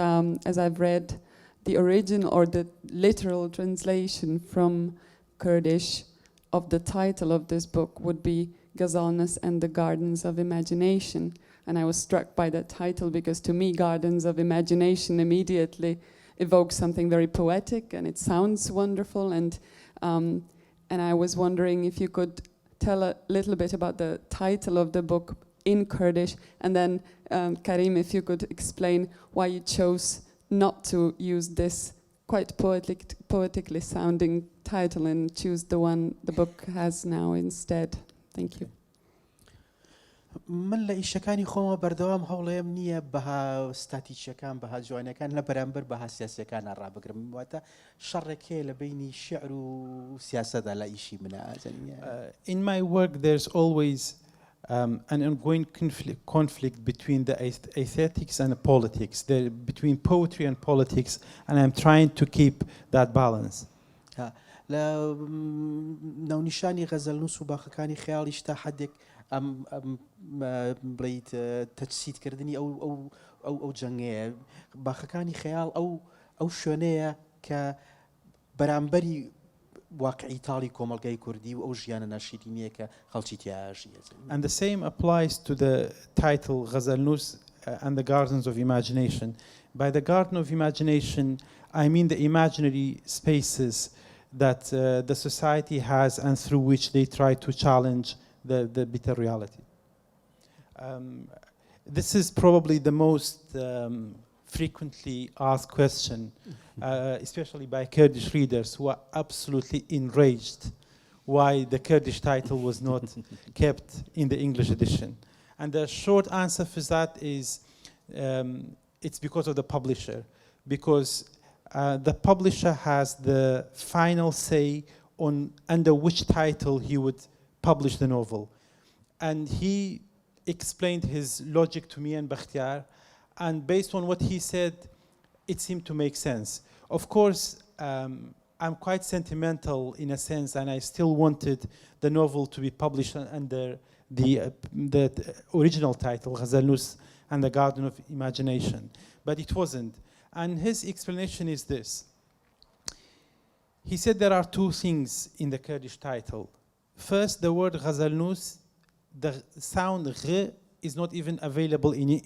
Speaker 1: as I've read, the original or the literal translation from Kurdish of the title of this book would be Ghazalnus and the Gardens of Imagination. And I was struck by that title because to me, Gardens of Imagination immediately evokes something very poetic, and it sounds wonderful. And I was wondering if you could tell a little bit about the title of the book in Kurdish, and then Karim, if you could explain why you chose not to use this quite poetically sounding title and choose the one the book has now instead. Thank you.
Speaker 3: من لە ئیشەکانی خۆمە بەردەوام هەوڵەیەم نییە بەها ستاتیکیەکان بەها جوانەکان لە بەرامبەر بەها سیاسیەکان ڕابگرم واتە شەڕێکێ لە بینی شعر و سیاسەدا لە ئیشی منە ئازانیە.
Speaker 4: In my work there's always an ongoing conflict between the aesthetics and the politics, between poetry and politics, and I'm trying to keep that balance.
Speaker 3: لە ناونیشانی غەزەلنووس و باخەکانی خەیاڵیش تا حدێک ئەم بڵیت تەجسیدکردنی ئەو جەنگەیە باخەکانی خەیاڵ ئەو شوێنەیە کە بەرامبەری واقعی تاڵی کۆمەلگای کوردی و ئەو ژیانە ناشرینیە کە خەڵکی تیا ژیە.
Speaker 4: And the same applies to the title Ghazalnus and the Gardens of Imagination. By the Garden of Imagination, I mean the imaginary spaces that the society has and through which they try to challenge the bitter reality. This is probably the most frequently asked question, especially by Kurdish readers who are absolutely enraged why the Kurdish title was not kept in the English edition. And the short answer for that is it's because of the publisher, because the publisher has the final say on under which title he would publish the novel. And he explained his logic to me and Bەختیار, and based on what he said, it seemed to make sense. Of course, I'm quite sentimental in a sense, and I still wanted the novel to be published under the original title, Ghazalnus and the Garden of Imagination, but it wasn't. And his explanation is this. He said there are two things in the Kurdish title. First, the word Ghazalnus, the sound Gh is not even available in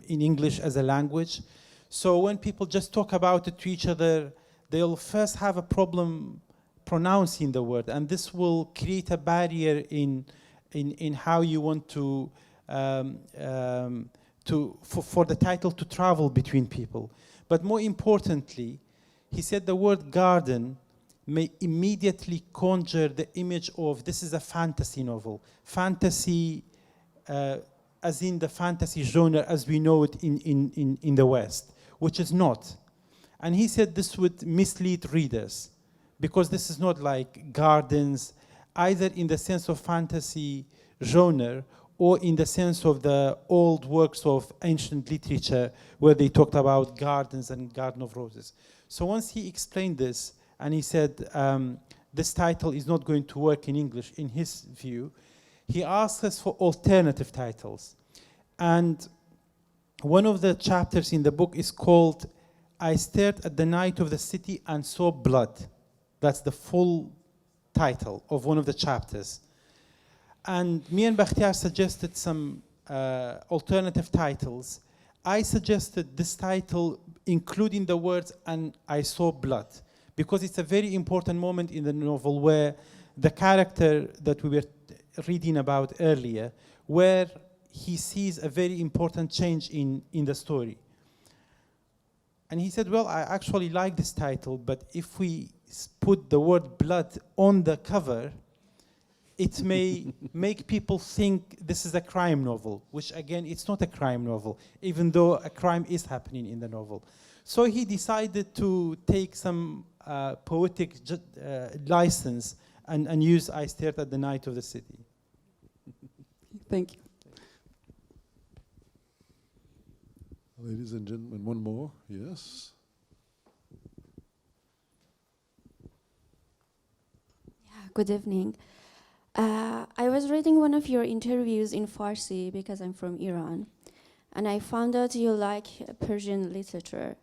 Speaker 4: English as a language. So when people just talk about it to each other, they'll first have a problem pronouncing the word, and this will create a barrier in how you want for the title to travel between people. But more importantly, he said the word garden may immediately conjure the image of this is a fantasy novel. Fantasy, as in the fantasy genre as we know it in the West, which is not. And he said this would mislead readers, because this is not like gardens, either in the sense of fantasy genre or in the sense of the old works of ancient literature where they talked about gardens and Garden of Roses. So once he explained this, and he said this title is not going to work in English, in his view, he asked us for alternative titles. And one of the chapters in the book is called I Stared at the Night of the City and Saw Blood. That's the full title of one of the chapters. And me and Bەختیار suggested some alternative titles. I suggested this title, including the words, and I saw blood, because it's a very important moment in the novel where the character that we were reading about earlier, where he sees a very important change in the story. And he said, well, I actually like this title, but if we put the word blood on the cover, it may make people think this is a crime novel, which again, it's not a crime novel, even though a crime is happening in the novel. So he decided to take some poetic license and use I Stared at the Night of the City.
Speaker 1: Thank you.
Speaker 2: Ladies and gentlemen, one more, yes.
Speaker 9: Yeah, good evening. I was reading one of your interviews in Farsi because I'm from Iran, and I found out you like Persian literature.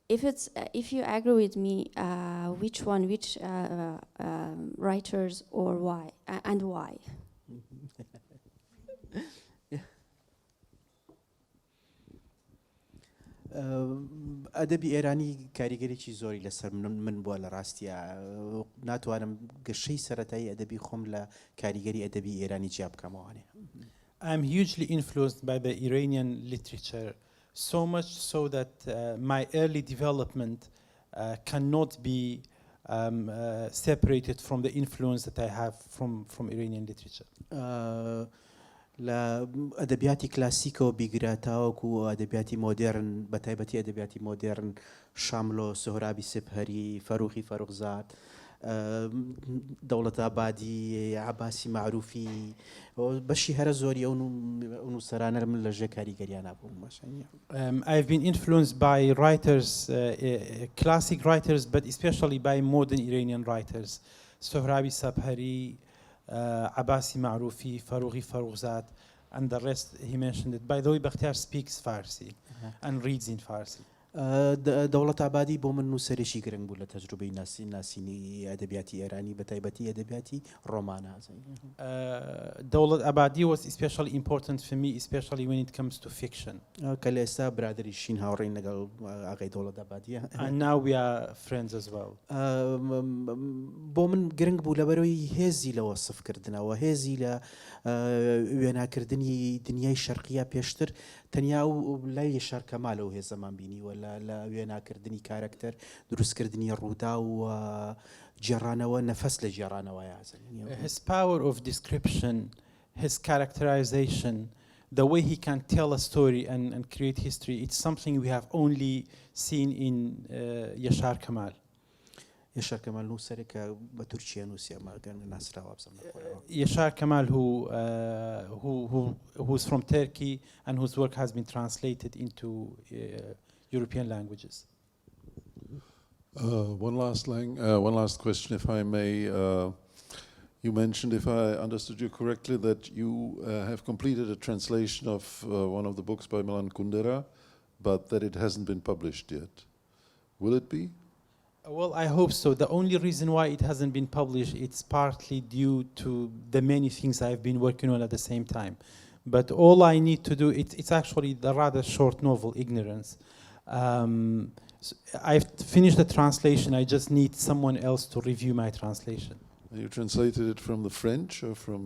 Speaker 9: If you agree with me, which writers or why and why?
Speaker 3: ئەدەبی ئێرانی کاریگەرێکی زۆری لەسەر من بووە لە ڕاستیە ناتوانم گەشەی سەرەتایی ئەدەبی خۆم لە کاریگەری ئەدەبی ئێرانی جیا بکەمەوانێ.
Speaker 4: I'm hugely influenced by the Iranian literature, so much so that my early development cannot be separated from the influence that I have from Iranian literature.
Speaker 3: لە ئەدەبیاتی کلاسیکەوە بیگراتاوەکو ئەدەبیاتی مۆدێرن بە تایبەتی ئەدەبیاتی مۆدێرن شاملۆ سۆهرابی سپهەری فەروخی فەروخزاد دەوڵەت ئابادی عەباسی معروفی بەشی هەرە زۆری ئەو سەرانە من لە ژێ کاریگەریان نبووم.
Speaker 4: I've been influenced by writers, classic writers, but especially by modern Iranian writers. Sohrabi Sabhari, Abbasi Ma'rufi, Farughi Faroukzad, and the rest he mentioned it. By the way, Bەختیار speaks Farsi and reads in Farsi.
Speaker 3: دەوڵەت ئابادی بۆ من نووسەرێکی گرنگ بوو لە تەجروبەی ناسینی ئەدەبیاتی ئێرانی بە تایبەتی ئەدەبیاتی ڕۆمانە.
Speaker 4: دەوڵەت ئابادی was especially important for me, especially when it comes to fiction.
Speaker 3: کە لە ئێستا برادری شین هاوڕێین لەگەڵ ئاغای دەوڵەت ئابادیە.
Speaker 4: And now we are friends as well.
Speaker 3: بۆ من گرنگ بوو لەبەرەوەی هێزی لە وەسفکردنەوە هێزی لە وێناکردنی دنیای شەرقیە پێشتر تەنیا و لای یەشار کەمال و هێزەمان بینیوە لە وێناکردنی کارکتەر دروستکردنی ڕوودا و جێڕانەوە نەفەس لە جێڕانەوەیە.
Speaker 4: His power of description, his characterization, the way he can tell a story and create history, it's something we have only seen in Yashar Kamal.
Speaker 3: Yashar Kamal نووسەرێکە بە تورکیا نووسیەمە ناسراوە بزەم.
Speaker 4: Yashar Kamal, who's from Turkey and whose work has been translated into European languages.
Speaker 2: One last question, if I may. You mentioned, if I understood you correctly, that you have completed a translation of one of the books by Milan Kundera, but that it hasn't been published yet. Will it be?
Speaker 4: Well, I hope so. The only reason why it hasn't been published, it's partly due to the many things I've been working on at the same time. But all I need to do, it's actually the rather short novel, Ignorance. So I've finished the translation. I just need someone else to review my translation.
Speaker 2: You translated it from the French or from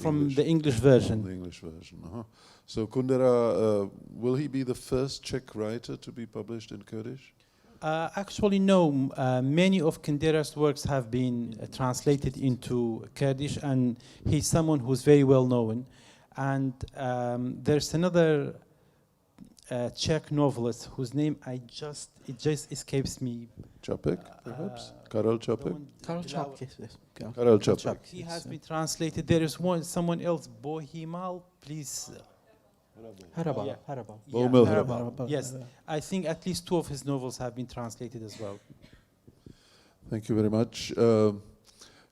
Speaker 4: English? The English version.
Speaker 2: The English version. So Kundera, will he be the first Czech writer to be published in Kurdish?
Speaker 4: Actually, no. Many of Kundera's works have been translated into Kurdish, and he's someone who's very well known. And there's another Czech novelist whose name it just escapes me.
Speaker 2: Čapek, perhaps? Karel Čapek?
Speaker 3: Karel Čapek.
Speaker 4: He has been translated. There is someone else, Bohimal, please.
Speaker 3: Harabal.
Speaker 4: Yes, I think at least 2 of his novels have been translated as well.
Speaker 2: Thank you very much.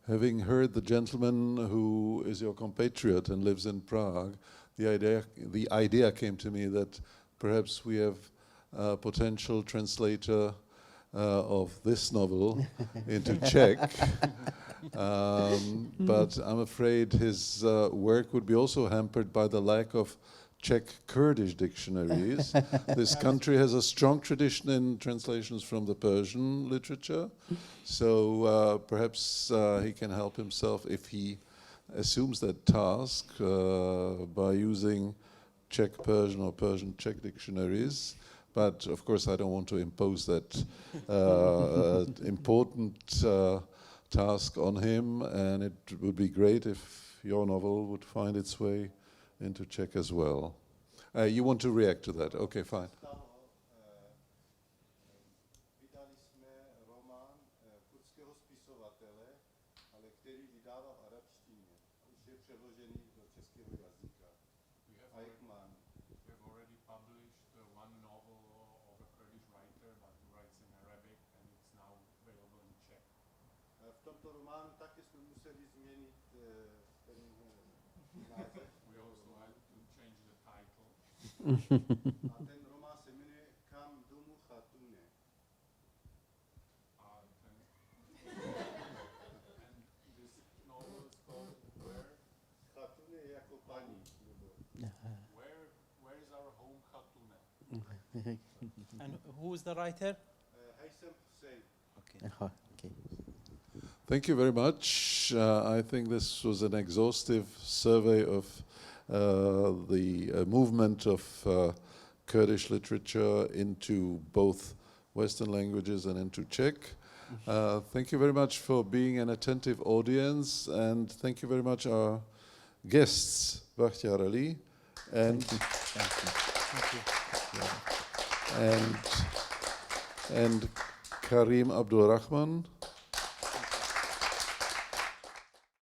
Speaker 2: Having heard the gentleman who is your compatriot and lives in Prague, the idea came to me that perhaps we have a potential translator of this novel into Czech. But I'm afraid his work would be also hampered by the lack of Czech Kurdish dictionaries. This country has a strong tradition in translations from the Persian literature, so perhaps he can help himself if he assumes that task by using Czech Persian or Persian Czech dictionaries. But of course I don't want to impose that important task on him, and it would be great if your novel would find its way into Czech as well. You want to react to that? Okay, fine.
Speaker 8: Where is our home Khartoum?
Speaker 4: And who is the writer?
Speaker 3: Okay.
Speaker 2: Thank you very much. I think this was an exhaustive survey of the movement of Kurdish literature into both Western languages and into Czech. Thank you very much for being an attentive audience, and thank you very much our guests, Bەختیار عەلی and Karim Abdulrahman.